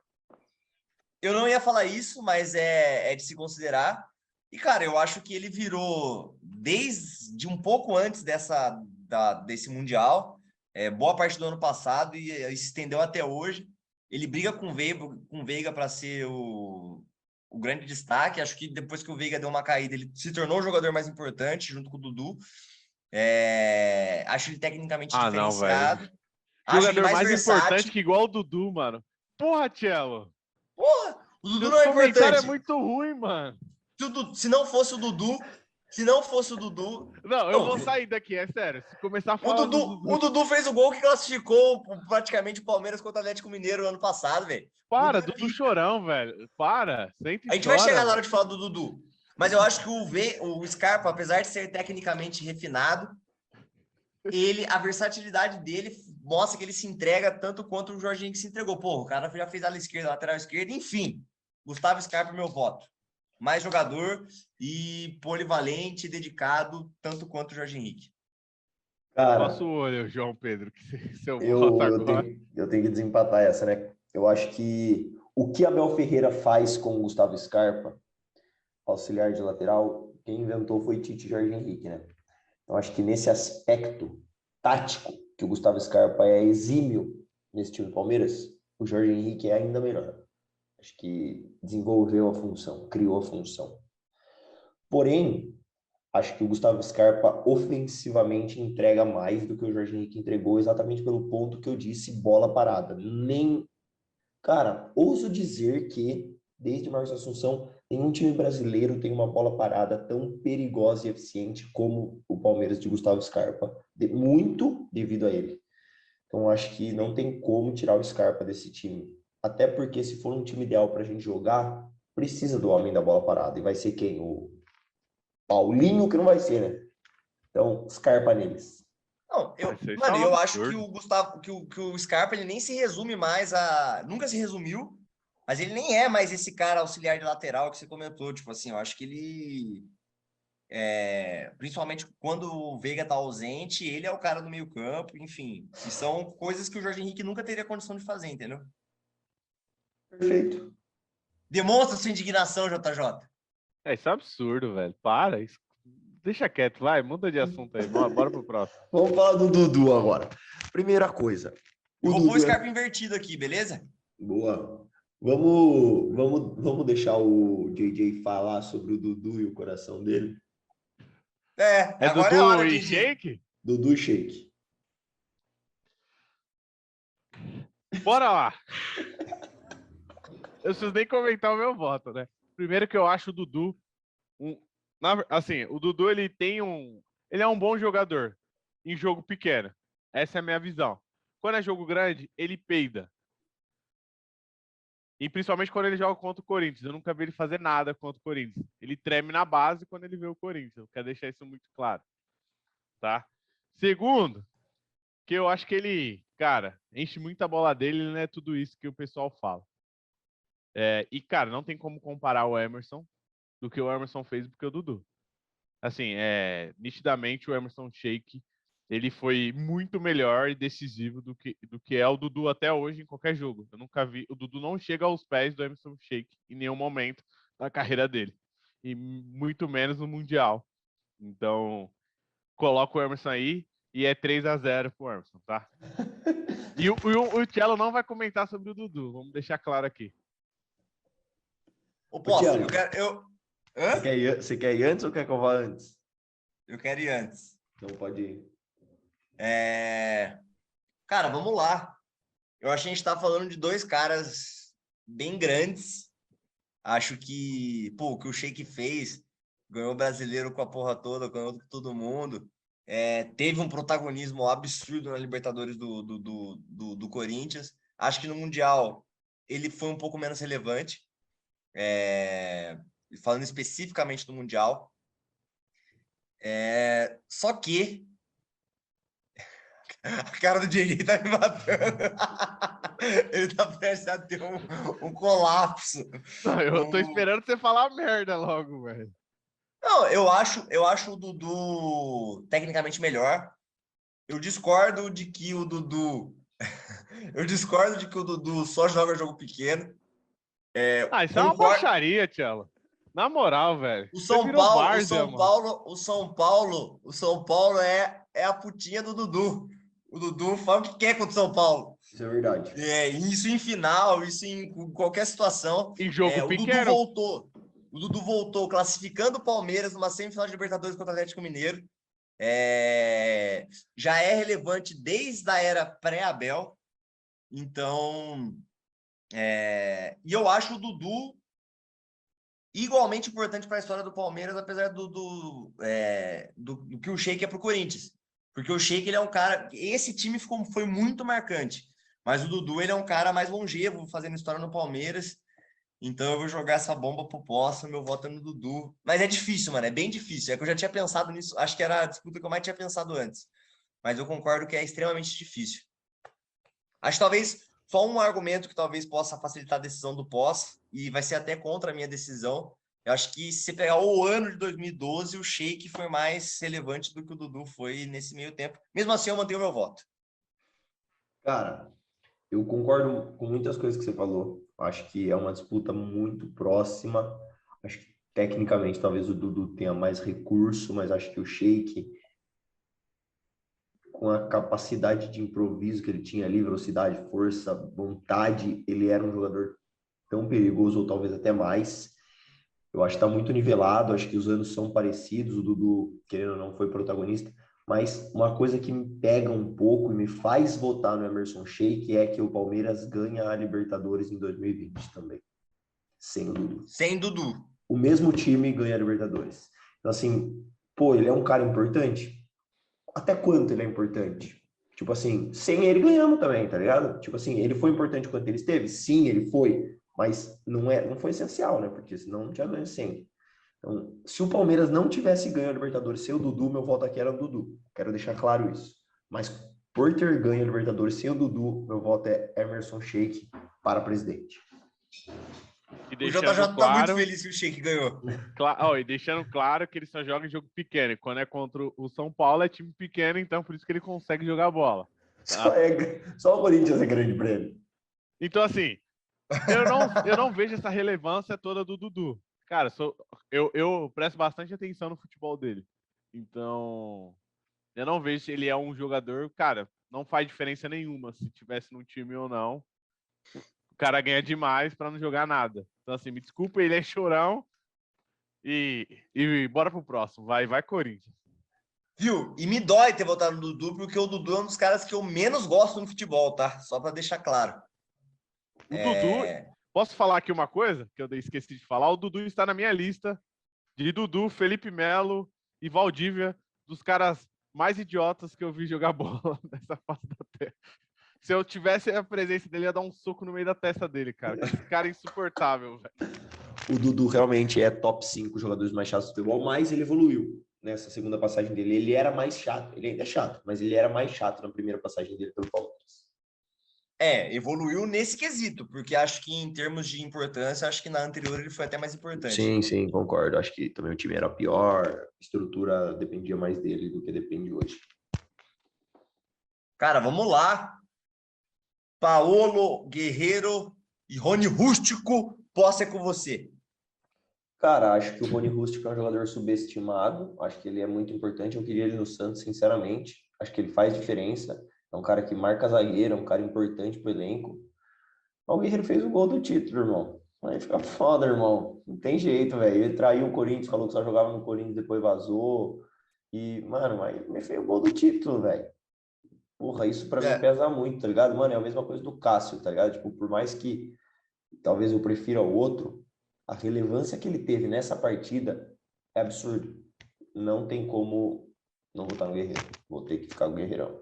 Eu não ia falar isso, mas é de se considerar. E, cara, eu acho que ele virou, desde um pouco antes desse Mundial, boa parte do ano passado, e se estendeu até hoje. Ele briga com o Veiga para ser o grande destaque. Acho que depois que o Veiga deu uma caída, ele se tornou o jogador mais importante, junto com o Dudu. Acho ele tecnicamente Não, velho. diferenciado. Acho ele Jogador mais mais importante versátil. que igual o Dudu, mano. Porra, Tchelo. Porra, o Dudu Seus não é comentários importante. é muito ruim, mano. Se não fosse o Dudu, se não fosse o Dudu. Não, eu vou sair daqui, é sério. Se começar a falar do O Dudu. Dudu fez o gol que classificou praticamente o Palmeiras contra o Atlético Mineiro no ano passado, velho. Para, Dudu chorão, velho. Para, senta e A gente vai chora. chegar na hora de falar do Dudu. Mas eu acho que o Scarpa, apesar de ser tecnicamente refinado, a versatilidade dele mostra que ele se entrega tanto quanto o Jorginho que se entregou. Pô, o cara já fez ala esquerda, lateral esquerda, enfim. Gustavo Scarpa, meu voto. Mais jogador e polivalente, dedicado, tanto quanto o Jorge Henrique. Cara, Nosso olho, João Pedro, que seu voto eu agora. tenho que desempatar essa, né? Eu acho que o que Abel Ferreira faz com o Gustavo Scarpa, auxiliar de lateral, quem inventou foi Tite Jorge Henrique, né? Então, acho que nesse aspecto tático, que o Gustavo Scarpa é exímio nesse time do Palmeiras, o Jorge Henrique é ainda melhor. Acho que desenvolveu a função, criou a função. Porém, acho que o Gustavo Scarpa ofensivamente entrega mais do que o Jorge Henrique entregou, exatamente pelo ponto que eu disse, bola parada. Cara, ouso dizer que, desde Marcos Assunção, nenhum time brasileiro tem uma bola parada tão perigosa e eficiente como o Palmeiras de Gustavo Scarpa, muito devido a ele. Então, acho que não tem como tirar o Scarpa desse time. Até porque, se for um time ideal para a gente jogar, precisa do homem da bola parada. E vai ser quem? O Paulinho, que não vai ser, né? Então, Scarpa neles. Não, eu acho que o Gustavo, que o Scarpa, ele nem se resume mais nunca se resumiu, mas ele nem é mais esse cara auxiliar de lateral que você comentou. Tipo assim, eu acho que ele. Principalmente quando o Veiga tá ausente, ele é o cara do meio-campo, enfim. E são coisas que o Jorge Henrique nunca teria condição de fazer, entendeu? Perfeito. Demonstra sua indignação, JJ. Isso é absurdo, velho. Para. Deixa quieto, vai. Muda de assunto aí. Bora pro próximo. Vamos falar do Dudu agora. Primeira coisa. Eu vou pôr o Scarpa invertido aqui, beleza? Boa. Vamos deixar o JJ falar sobre o Dudu e o coração dele? Agora Dudu é a hora e de... Sheik? Dudu e Sheik. Bora lá. Eu preciso nem comentar o meu voto, né? Primeiro que eu acho o Dudu assim, o Dudu ele é um bom jogador em jogo pequeno. Essa é a minha visão. Quando é jogo grande, ele peida. E principalmente quando ele joga contra o Corinthians. Eu nunca vi ele fazer nada contra o Corinthians. Ele treme na base quando ele vê o Corinthians. Eu quero deixar isso muito claro. Tá? Segundo, que eu acho que ele, cara, enche muita bola dele, ele não é tudo isso que o pessoal fala. E, cara, não tem como comparar o Emerson do que o Emerson fez do que o Dudu. Assim, nitidamente o Emerson Sheik, ele foi muito melhor e decisivo do que é o Dudu até hoje em qualquer jogo. Eu nunca vi, o Dudu não chega aos pés do Emerson Sheik em nenhum momento da carreira dele. E muito menos no Mundial. Então, coloca o Emerson aí e é 3-0 pro Emerson, tá? E o Cello não vai comentar sobre o Dudu, vamos deixar claro aqui. Ô, posso? Thiago, Eu quero. Hã? Você quer ir antes ou quer que eu vá antes? Eu quero ir antes. Então pode ir. Cara, vamos lá. Eu acho que a gente tá falando de dois caras bem grandes. Acho que, pô, o que o Sheik fez, ganhou o brasileiro com a porra toda, ganhou com todo mundo. Teve um protagonismo absurdo na Libertadores do Corinthians. Acho que no Mundial ele foi um pouco menos relevante. Falando especificamente do Mundial. Só que a cara do Jerry tá me matando. Ele tá prestes a ter um colapso. Não, eu tô esperando você falar merda logo, velho. Não, eu acho o Dudu tecnicamente melhor. Eu discordo de que o Dudu. Eu discordo de que o Dudu só joga jogo pequeno. Isso é uma baixaria, Tchelo. Na moral, velho. O Você São virou Paulo, várzea, mano. o São Paulo é a putinha do Dudu. O Dudu fala o que quer contra o São Paulo. Isso é verdade. Isso em final, isso em qualquer situação. Em jogo O pequeno. Dudu voltou classificando o Palmeiras numa semifinal de Libertadores contra o Atlético Mineiro. Já é relevante desde a era pré-Abel. Então, e eu acho o Dudu igualmente importante para a história do Palmeiras, apesar do que o Sheik é para o Corinthians. Porque o Sheik, ele é um cara... Esse time foi muito marcante. Mas o Dudu, ele é um cara mais longevo, fazendo história no Palmeiras. Então eu vou jogar essa bomba pro Poça, meu voto é no Dudu. Mas é difícil, mano, é bem difícil. É que eu já tinha pensado nisso, acho que era a disputa que eu mais tinha pensado antes. Mas eu concordo que é extremamente difícil. Acho que talvez só um argumento que talvez possa facilitar a decisão do Poça, e vai ser até contra a minha decisão. Eu acho que se você pegar o ano de 2012, o Sheik foi mais relevante do que o Dudu foi nesse meio tempo. Mesmo assim, eu mantenho o meu voto. Cara, eu concordo com muitas coisas que você falou. Acho que é uma disputa muito próxima. Acho que tecnicamente talvez o Dudu tenha mais recurso, mas acho que o Sheik, com a capacidade de improviso que ele tinha ali, velocidade, força, vontade, ele era um jogador tão perigoso ou talvez até mais. Eu acho que está muito nivelado, acho que os anos são parecidos, o Dudu, querendo ou não, foi protagonista, mas uma coisa que me pega um pouco e me faz votar no Emerson Sheik é que o Palmeiras ganha a Libertadores em 2020 também, sem o Dudu. Sem Dudu. O mesmo time ganha a Libertadores. Então, assim, pô, ele é um cara importante? Até quanto ele é importante? Tipo assim, sem ele ganhamos também, tá ligado? Tipo assim, ele foi importante quanto ele esteve? Sim, ele foi, mas não foi essencial, né? Porque senão não tinha ganho sempre. Então, se o Palmeiras não tivesse ganho a Libertadores sem o Dudu, meu voto aqui era o Dudu. Quero deixar claro isso. Mas por ter ganho a Libertadores sem o Dudu, meu voto é Emerson Sheik para presidente. E O JJ tá muito feliz que o Sheik ganhou. E deixando claro que ele só joga em jogo pequeno. E quando é contra o São Paulo, é time pequeno, então por isso que ele consegue jogar bola. Tá? Só o Corinthians é grande pra ele. Então, assim, eu não vejo essa relevância toda do Dudu. Cara, eu presto bastante atenção no futebol dele. Então, eu não vejo se ele é um jogador... Cara, não faz diferença nenhuma se tivesse no time ou não. O cara ganha demais pra não jogar nada. Então, assim, me desculpa, ele é chorão. E bora pro próximo. Vai, Corinthians. Viu? E me dói ter votado no Dudu, porque o Dudu é um dos caras que eu menos gosto no futebol, tá? Só pra deixar claro. O Dudu... Posso falar aqui uma coisa que eu esqueci de falar? O Dudu está na minha lista de Dudu, Felipe Melo e Valdívia, dos caras mais idiotas que eu vi jogar bola nessa face da terra. Se eu tivesse a presença dele, eu ia dar um soco no meio da testa dele, cara. Esse cara é insuportável, velho. O Dudu realmente é top 5 jogadores mais chatos do futebol, mas ele evoluiu nessa segunda passagem dele. Ele era mais chato, ele ainda é chato, mas ele era mais chato na primeira passagem dele pelo Palmeiras. Evoluiu nesse quesito, porque acho que em termos de importância, acho que na anterior ele foi até mais importante. Sim, concordo. Acho que também o time era pior, a estrutura dependia mais dele do que depende hoje. Cara, vamos lá. Paolo Guerreiro e Rony Rústico, posse é com você. Cara, acho que o Rony Rústico é um jogador subestimado. Acho que ele é muito importante. Eu queria ele no Santos, sinceramente. Acho que ele faz diferença. É um cara que marca zagueiro, é um cara importante pro elenco. O Guerreiro fez o gol do título, irmão. Aí fica foda, irmão. Não tem jeito, velho. Ele traiu o Corinthians, falou que só jogava no Corinthians, depois vazou. E, mano, aí ele fez o gol do título, velho. Porra, isso pra mim pesa muito, tá ligado? Mano, é a mesma coisa do Cássio, tá ligado? Tipo, por mais que talvez eu prefira o outro, a relevância que ele teve nessa partida é absurdo. Não tem como não votar no Guerreiro. Vou ter que ficar com o Guerreirão.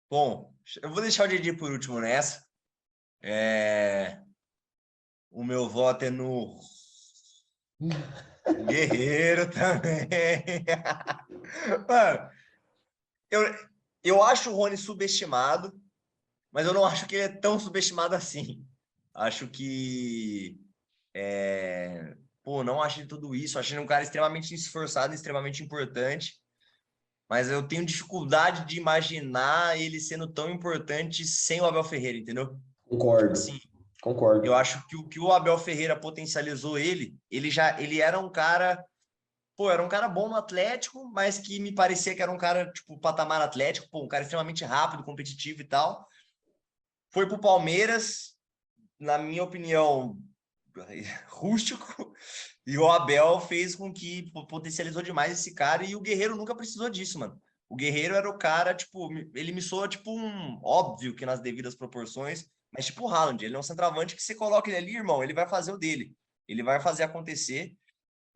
Bom, eu vou deixar o Didi por último nessa. O meu voto é no Guerreiro também. Mano, eu acho o Rony subestimado, mas eu não acho que ele é tão subestimado assim. Acho que... não acho ele tudo isso. Acho ele um cara extremamente esforçado, extremamente importante. Mas eu tenho dificuldade de imaginar ele sendo tão importante sem o Abel Ferreira, entendeu? Concordo. Assim, Concordo. eu acho que o que o Abel Ferreira potencializou ele era um cara, era um cara bom no Atlético, mas que me parecia que era um cara, tipo, patamar Atlético, um cara extremamente rápido, competitivo e tal. Foi pro Palmeiras, na minha opinião, rústico, e o Abel fez com que potencializou demais esse cara, e o Guerreiro nunca precisou disso, mano. O Guerreiro era o cara, tipo, ele me soa, tipo, óbvio que nas devidas proporções, mas tipo o Haaland, ele é um centroavante que você coloca ele ali, irmão, ele vai fazer o dele. Ele vai fazer acontecer,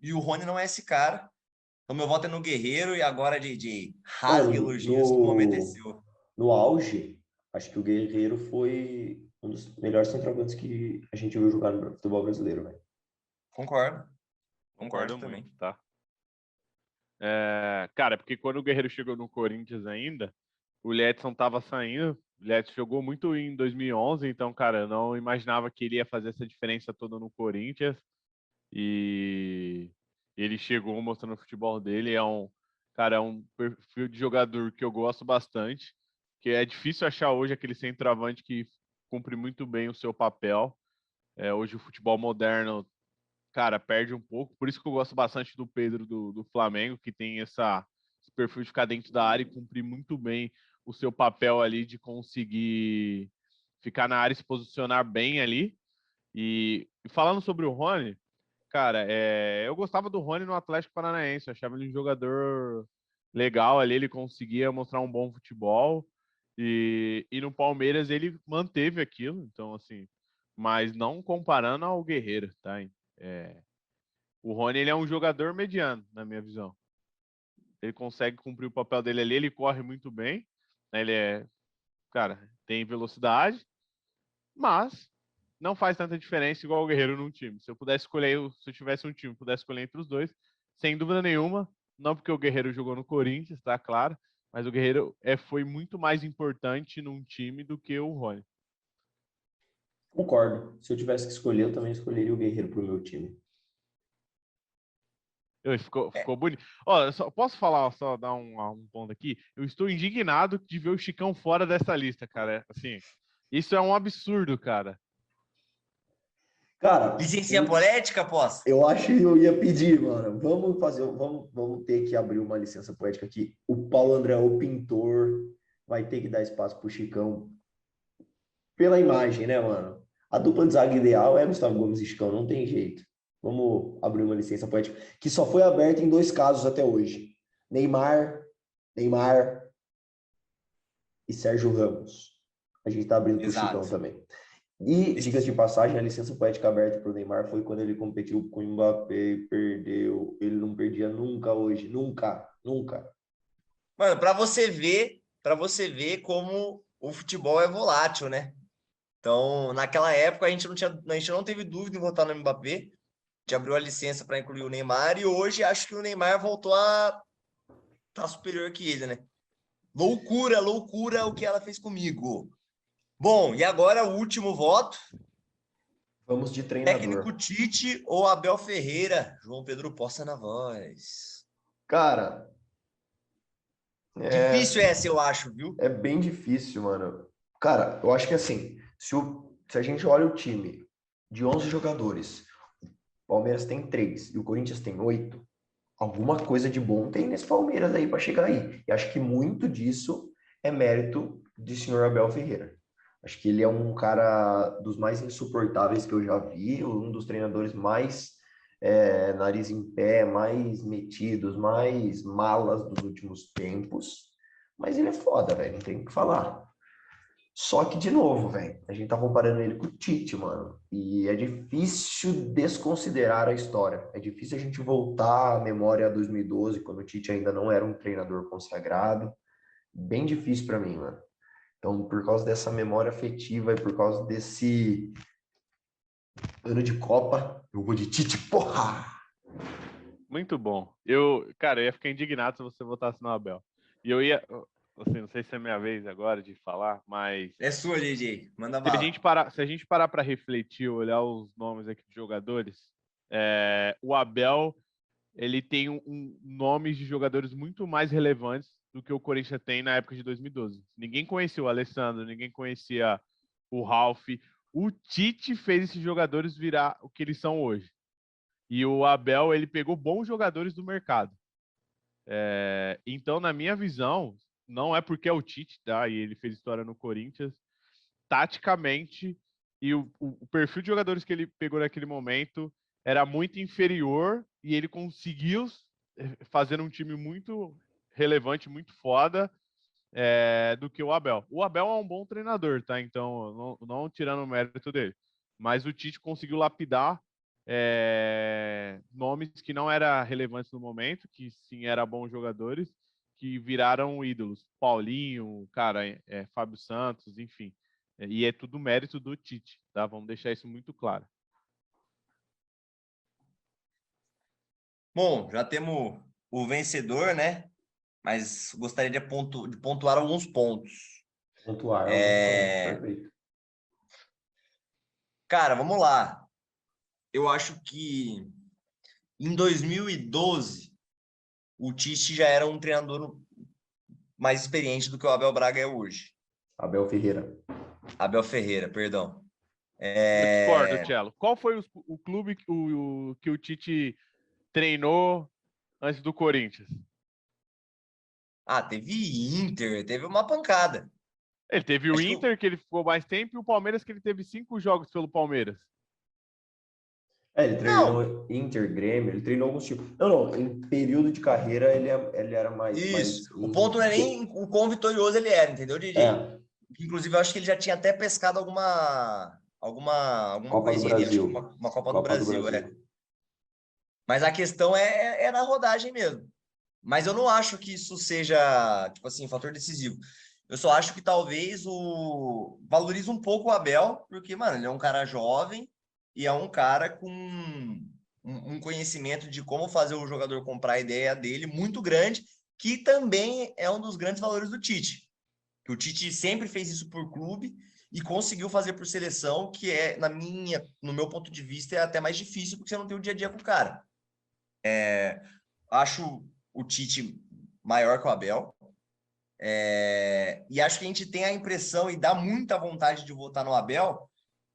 e o Rony não é esse cara. Então meu voto é no Guerreiro, e agora de rasgue Mano, elogios, que o momento é seu. no auge, acho que o Guerreiro foi um dos melhores centroavantes que a gente viu jogar no futebol brasileiro, velho. Concordo Concordo também. muito, tá? Cara, porque quando o Guerreiro chegou no Corinthians ainda, o Letson tava saindo. O Letson jogou muito em 2011, então, cara, eu não imaginava que ele ia fazer essa diferença toda no Corinthians. E ele chegou mostrando o futebol dele. É um perfil de jogador que eu gosto bastante, que é difícil achar hoje aquele centroavante que cumpre muito bem o seu papel. Hoje o futebol moderno, cara, perde um pouco. Por isso que eu gosto bastante do Pedro do Flamengo, que tem esse perfil de ficar dentro da área e cumprir muito bem o seu papel ali de conseguir ficar na área e se posicionar bem ali. E falando sobre o Rony, cara, eu gostava do Rony no Atlético Paranaense, eu achava ele um jogador legal ali, ele conseguia mostrar um bom futebol. E no Palmeiras ele manteve aquilo, então assim, mas não comparando ao Guerreiro, tá? O Rony, ele é um jogador mediano, na minha visão. Ele consegue cumprir o papel dele ali, ele corre muito bem, né? Cara, tem velocidade, mas não faz tanta diferença igual o Guerreiro num time. Se eu tivesse um time, pudesse escolher entre os dois, sem dúvida nenhuma, não porque o Guerreiro jogou no Corinthians, tá claro, mas o Guerreiro foi muito mais importante num time do que o Rony. Concordo. Se eu tivesse que escolher, eu também escolheria o Guerreiro pro meu time. Ficou bonito. Ó, posso falar, só dar um ponto aqui? Eu estou indignado de ver o Chicão fora dessa lista, cara. Assim, isso é um absurdo, cara. Cara, Licencinha poética, posso? eu acho que eu ia pedir, mano. Vamos ter que abrir uma licença poética aqui. O Paulo André, o pintor, vai ter que dar espaço pro Chicão pela imagem, né, mano? A dupla de zaga ideal é Gustavo Gomes e Chicão, não tem jeito. Vamos abrir uma licença poética que só foi aberta em 2 casos até hoje. Neymar e Sérgio Ramos. A gente tá abrindo pro Chicão também. E, diga-se de passagem, a licença poética aberta para o Neymar foi quando ele competiu com o Mbappé e perdeu. Ele não perdia nunca hoje. Nunca. Mano, pra você ver para você ver como o futebol é volátil, né? Então, naquela época, a gente não teve dúvida em votar no Mbappé, a gente abriu a licença para incluir o Neymar, e hoje acho que o Neymar voltou a estar superior que ele, né? Loucura, loucura o que ela fez comigo. Bom, e agora o último voto. Vamos de Técnico treinador. Tite ou Abel Ferreira? João Pedro Poça na voz. Cara, é, Difícil essa, eu acho, viu? é bem difícil, mano. Cara, eu acho que assim, se a gente olha o time de 11 jogadores, o Palmeiras tem 3 e o Corinthians tem 8, alguma coisa de bom tem nesse Palmeiras aí para chegar aí. E acho que muito disso é mérito do senhor Abel Ferreira. Acho que ele é um cara dos mais insuportáveis que eu já vi, um dos treinadores mais nariz em pé, mais metidos, mais malas dos últimos tempos. Mas ele é foda, velho, não tem o que falar. Só que, de novo, velho, a gente tá comparando ele com o Tite, mano. E é difícil desconsiderar a história. É difícil a gente voltar à memória a 2012, quando o Tite ainda não era um treinador consagrado. Bem difícil para mim, mano. Então, por causa dessa memória afetiva e por causa desse ano de Copa, eu vou de Tite, porra! Muito bom. Cara, eu ia ficar indignado se você votasse no Abel. E eu ia, assim, não sei se é minha vez agora de falar, mas É sua, DJ. Manda se bala. a gente parar para refletir, olhar os nomes aqui de jogadores, o Abel, ele tem nomes de jogadores muito mais relevantes do que o Corinthians tem na época de 2012. Ninguém conhecia o Alessandro, ninguém conhecia o Ralf. O Tite fez esses jogadores virar o que eles são hoje. E o Abel, ele pegou bons jogadores do mercado. Então, na minha visão, não é porque é o Tite, tá? E ele fez história no Corinthians, taticamente, e o perfil de jogadores que ele pegou naquele momento era muito inferior e ele conseguiu fazer um time muito relevante, muito foda, do que o Abel. O Abel é um bom treinador, tá? Então, não tirando o mérito dele. Mas o Tite conseguiu lapidar nomes que não eram relevantes no momento, que sim eram bons jogadores, que viraram ídolos. Paulinho, cara, Fábio Santos, enfim. E é tudo mérito do Tite, tá? Vamos deixar isso muito claro. Bom, já temos o vencedor, né? Mas gostaria de pontuar alguns pontos. Pontuar alguns pontos, perfeito. Cara, vamos lá. Eu acho que em 2012, o Tite já era um treinador mais experiente do que o Abel Braga é hoje. Abel Ferreira. Abel Ferreira, perdão. Eu discordo, Tchelo. Qual foi o clube que o Tite treinou antes do Corinthians? Ah, teve Inter, teve uma pancada. Ele teve o Acho que Inter, que ele ficou mais tempo, e o Palmeiras, que ele teve 5 jogos pelo Palmeiras. Ele Não, treinou Inter, Grêmio, ele treinou alguns tipos. Não, em período de carreira ele era isso. mais O ponto não é nem o quão vitorioso ele era, entendeu, DJ? é, Inclusive, eu acho que ele já tinha até pescado alguma Copa do coisinha ali, acho que Brasil. uma Copa do Copa do Brasil, é. Brasil. Mas a questão é na rodagem mesmo. Mas eu não acho que isso seja, tipo assim, fator decisivo. Eu só acho que talvez valoriza um pouco o Abel, porque, mano, ele é um cara jovem e é um cara com um conhecimento de como fazer o jogador comprar a ideia dele muito grande, que também é um dos grandes valores do Tite. Que o Tite sempre fez isso por clube e conseguiu fazer por seleção, que é, no meu ponto de vista, é até mais difícil, porque você não tem o dia a dia com o cara. Acho o Tite maior que o Abel. E acho que a gente tem a impressão e dá muita vontade de votar no Abel,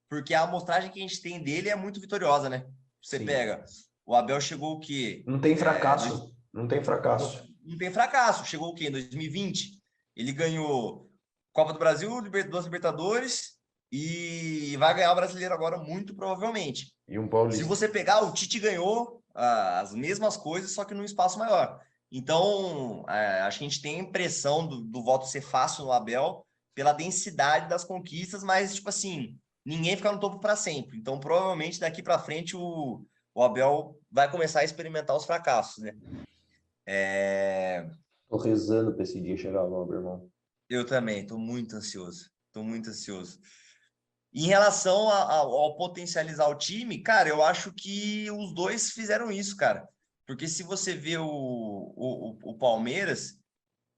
porque a amostragem que a gente tem dele é muito vitoriosa, né? Você Sim. pega, o Abel chegou o quê? Não tem fracasso. Não tem fracasso. Não tem fracasso. Chegou o quê? Em 2020? Ele ganhou Copa do Brasil, duas Libertadores e vai ganhar o Brasileiro agora, muito provavelmente. E um Se paulista. você pegar, o Tite ganhou as mesmas coisas, só que num espaço maior. Então, acho que a gente tem a impressão do voto ser fácil no Abel pela densidade das conquistas, mas, tipo assim, ninguém fica no topo para sempre. Então, provavelmente, daqui para frente, o Abel vai começar a experimentar os fracassos, né? Tô rezando pra esse dia chegar logo, irmão. Eu também, estou muito ansioso. Estou muito ansioso. Em relação ao potencializar o time, cara, eu acho que os dois fizeram isso, cara. Porque se você vê o Palmeiras,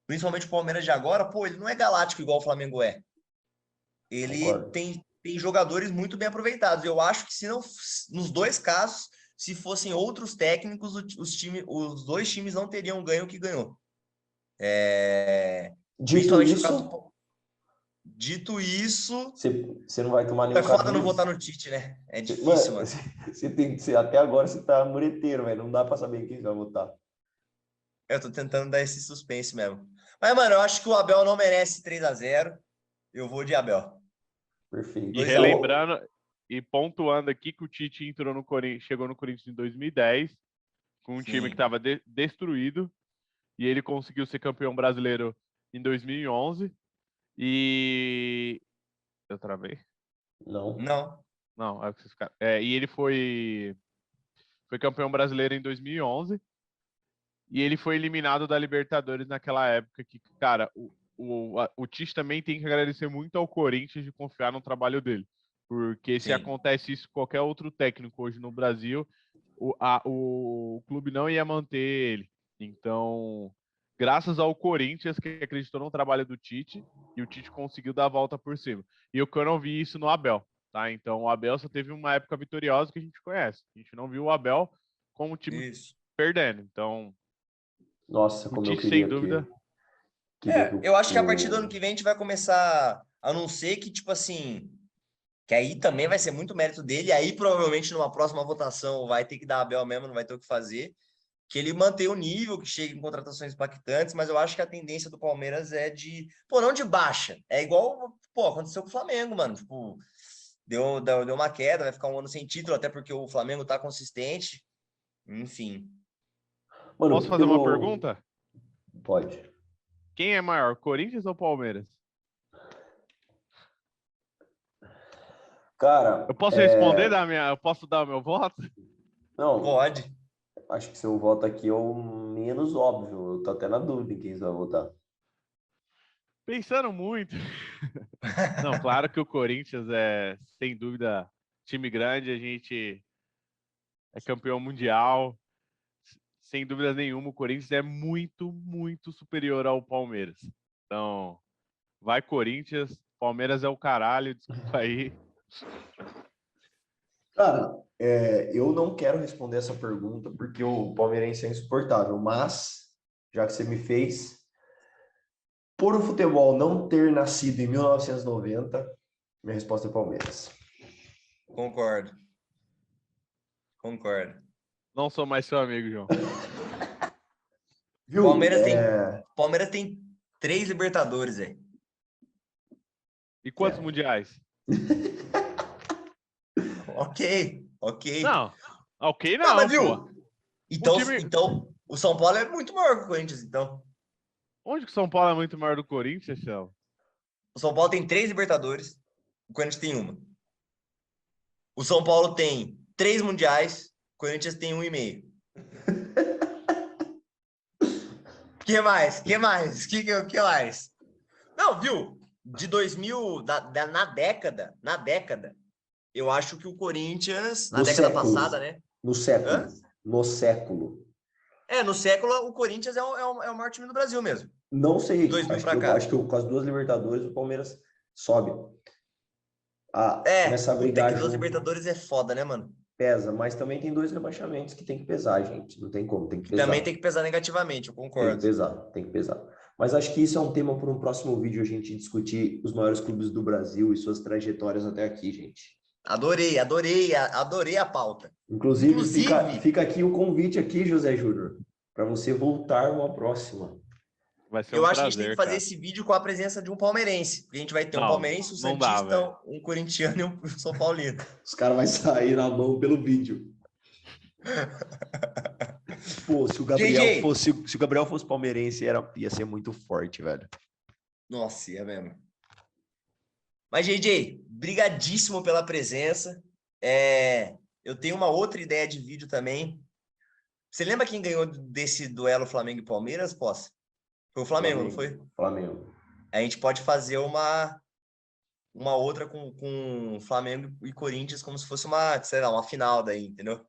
principalmente o Palmeiras de agora, pô, ele não é galáctico igual o Flamengo é. Ele Concordo. tem jogadores muito bem aproveitados. Eu acho que se não, nos dois casos, se fossem outros técnicos, os dois times não teriam ganho o que ganhou. Dito Principalmente no caso isso, do... Dito isso, você não vai tomar é nenhum foda não camisa. votar no Tite, né? É difícil, Mano, mano. você tem que ser, até agora você tá mureteiro, velho. Não dá pra saber quem vai votar. Eu tô tentando dar esse suspense mesmo. Mas, mano, eu acho que o Abel não merece 3-0. Eu vou de Abel. Perfeito. E 2-1. relembrando e pontuando aqui que o Tite entrou no Corinthians, chegou no Corinthians em 2010, com um time que Sim. estava destruído, e ele conseguiu ser campeão brasileiro em 2011. E eu travei? Não. Não. Não, é o que vocês ficaram. E ele foi campeão brasileiro em 2011 e ele foi eliminado da Libertadores naquela época que, cara, o Tite também tem que agradecer muito ao Corinthians de confiar no trabalho dele. Porque se Sim. acontece isso com qualquer outro técnico hoje no Brasil, o clube não ia manter ele. Então, graças ao Corinthians, que acreditou no trabalho do Tite, e o Tite conseguiu dar a volta por cima. E eu não vi isso no Abel, tá? Então, o Abel só teve uma época vitoriosa que a gente conhece. A gente não viu o Abel com o time Isso. perdendo. Então, Nossa, o como eu Tite, sem queria dúvida, que Eu acho que a partir do ano que vem a gente vai começar, a não ser que, tipo assim, que aí também vai ser muito mérito dele, aí provavelmente numa próxima votação vai ter que dar Abel mesmo, não vai ter o que fazer, que ele mantenha o nível, que chegue em contratações impactantes, mas eu acho que a tendência do Palmeiras é de, pô, não de baixa, é igual, pô, aconteceu com o Flamengo, mano, tipo, deu uma queda, vai ficar um ano sem título, até porque o Flamengo tá consistente, enfim. posso Mano, fazer uma pelo. pergunta? Pode. Quem é maior, Corinthians ou Palmeiras? Cara, Eu posso responder eu posso dar o meu voto? não, Pode. acho que seu voto aqui é o menos óbvio. Eu tô até na dúvida em quem você vai votar. Pensando muito. Não, claro que o Corinthians é, sem dúvida, time grande, a gente é campeão mundial. Sem dúvida nenhuma, o Corinthians é muito, muito superior ao Palmeiras. Então, vai Corinthians, Palmeiras é o caralho, desculpa aí. Cara, eu não quero responder essa pergunta porque o palmeirense é insuportável, mas, já que você me fez, por o futebol não ter nascido em 1990, minha resposta é Palmeiras. Concordo. Concordo. Não sou mais seu amigo, João. Viu? Palmeiras tem 3 Libertadores, velho. E quantos mundiais? Ok. Não, ok Não, mas não, pô. viu? Então, time... então, o São Paulo é muito maior que o Corinthians, então. Onde que o São Paulo é muito maior do Corinthians, Chel? O São Paulo tem 3 Libertadores, o Corinthians tem uma. O São Paulo tem 3 Mundiais, o Corinthians tem 1,5. Que mais? Que mais? Não, viu? De 2000, na década, eu acho que o Corinthians, na No década século. passada, né? No século. Hã? No século. No século, o Corinthians é o maior time do Brasil mesmo. Não sei. De 2000 pra cá. Acho que com as 2 Libertadores o Palmeiras sobe. Começa a Puta, que brigar 2 junto. Libertadores é foda, né, mano? Pesa, mas também tem 2 rebaixamentos que tem que pesar, gente. Não tem como, tem que Que pesar. também tem que pesar negativamente, eu Tem que concordo. pesar, tem que pesar. Mas acho que isso é um tema para um próximo vídeo, a gente discutir os maiores clubes do Brasil e suas trajetórias até aqui, gente. Adorei a pauta. Inclusive, fica aqui o convite aqui, José Júnior, para você voltar uma próxima. Vai ser Eu um acho que a gente tem que prazer, fazer cara. esse vídeo com a presença de um palmeirense. Porque a gente vai ter um palmeirense, um Não dá, velho. santista, um corintiano e um São Paulino. Os caras vão sair na mão pelo vídeo. Pô, se o Gabriel fosse palmeirense, ia ser muito forte, velho. Nossa, é mesmo. Mas, JJ, brigadíssimo pela presença. Eu tenho uma outra ideia de vídeo também. Você lembra quem ganhou desse duelo Flamengo e Palmeiras, Posse? Foi o Flamengo, não foi? Flamengo. A gente pode fazer uma outra com Flamengo e Corinthians como se fosse uma, sei lá, uma final daí, entendeu?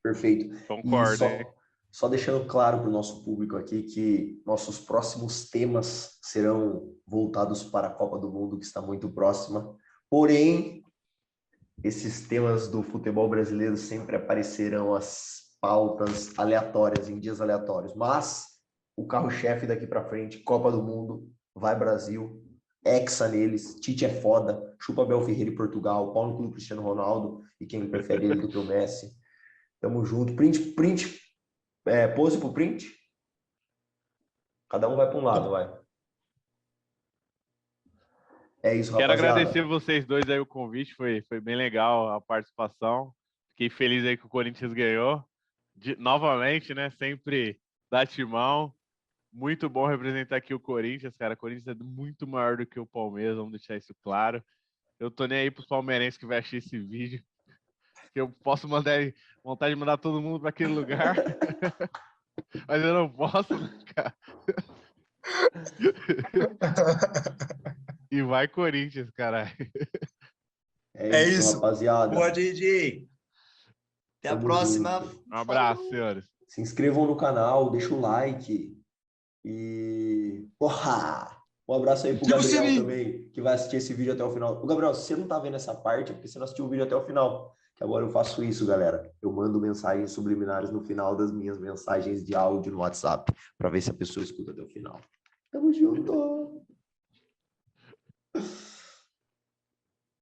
Perfeito. E Concordo, hein? só deixando claro para o nosso público aqui que nossos próximos temas serão voltados para a Copa do Mundo, que está muito próxima. Porém, esses temas do futebol brasileiro sempre aparecerão as pautas aleatórias, em dias aleatórios. Mas o carro-chefe daqui para frente, Copa do Mundo, vai Brasil, hexa neles, Tite é foda, chupa Abel Ferreira e Portugal, pau no cu do Cristiano Ronaldo e quem prefere ele do que o Messi. Tamo junto. Print, pose pro print. Cada um vai para um lado, vai. É isso, Quero rapaziada. agradecer vocês dois aí o convite, foi bem legal a participação. Fiquei feliz aí que o Corinthians ganhou. Novamente, né? Sempre dá timão. Muito bom representar aqui o Corinthians, cara. O Corinthians é muito maior do que o Palmeiras, vamos deixar isso claro. Eu tô nem aí pros palmeirenses que vai assistir esse vídeo. Que eu posso vontade de mandar todo mundo para aquele lugar. Mas eu não posso, cara. E vai Corinthians, caralho. É isso, rapaziada. Boa, DJ. Até a próxima. Junto. Um abraço, senhores. Se inscrevam no canal, deixa o like. E... Porra! Um abraço aí pro Gabriel também, que vai assistir esse vídeo até o final. Ô, Gabriel, se você não tá vendo essa parte, é porque você não assistiu o vídeo até o final. Que agora eu faço isso, galera. Eu mando mensagens subliminares no final das minhas mensagens de áudio no WhatsApp, para ver se a pessoa escuta até o final. Tamo junto!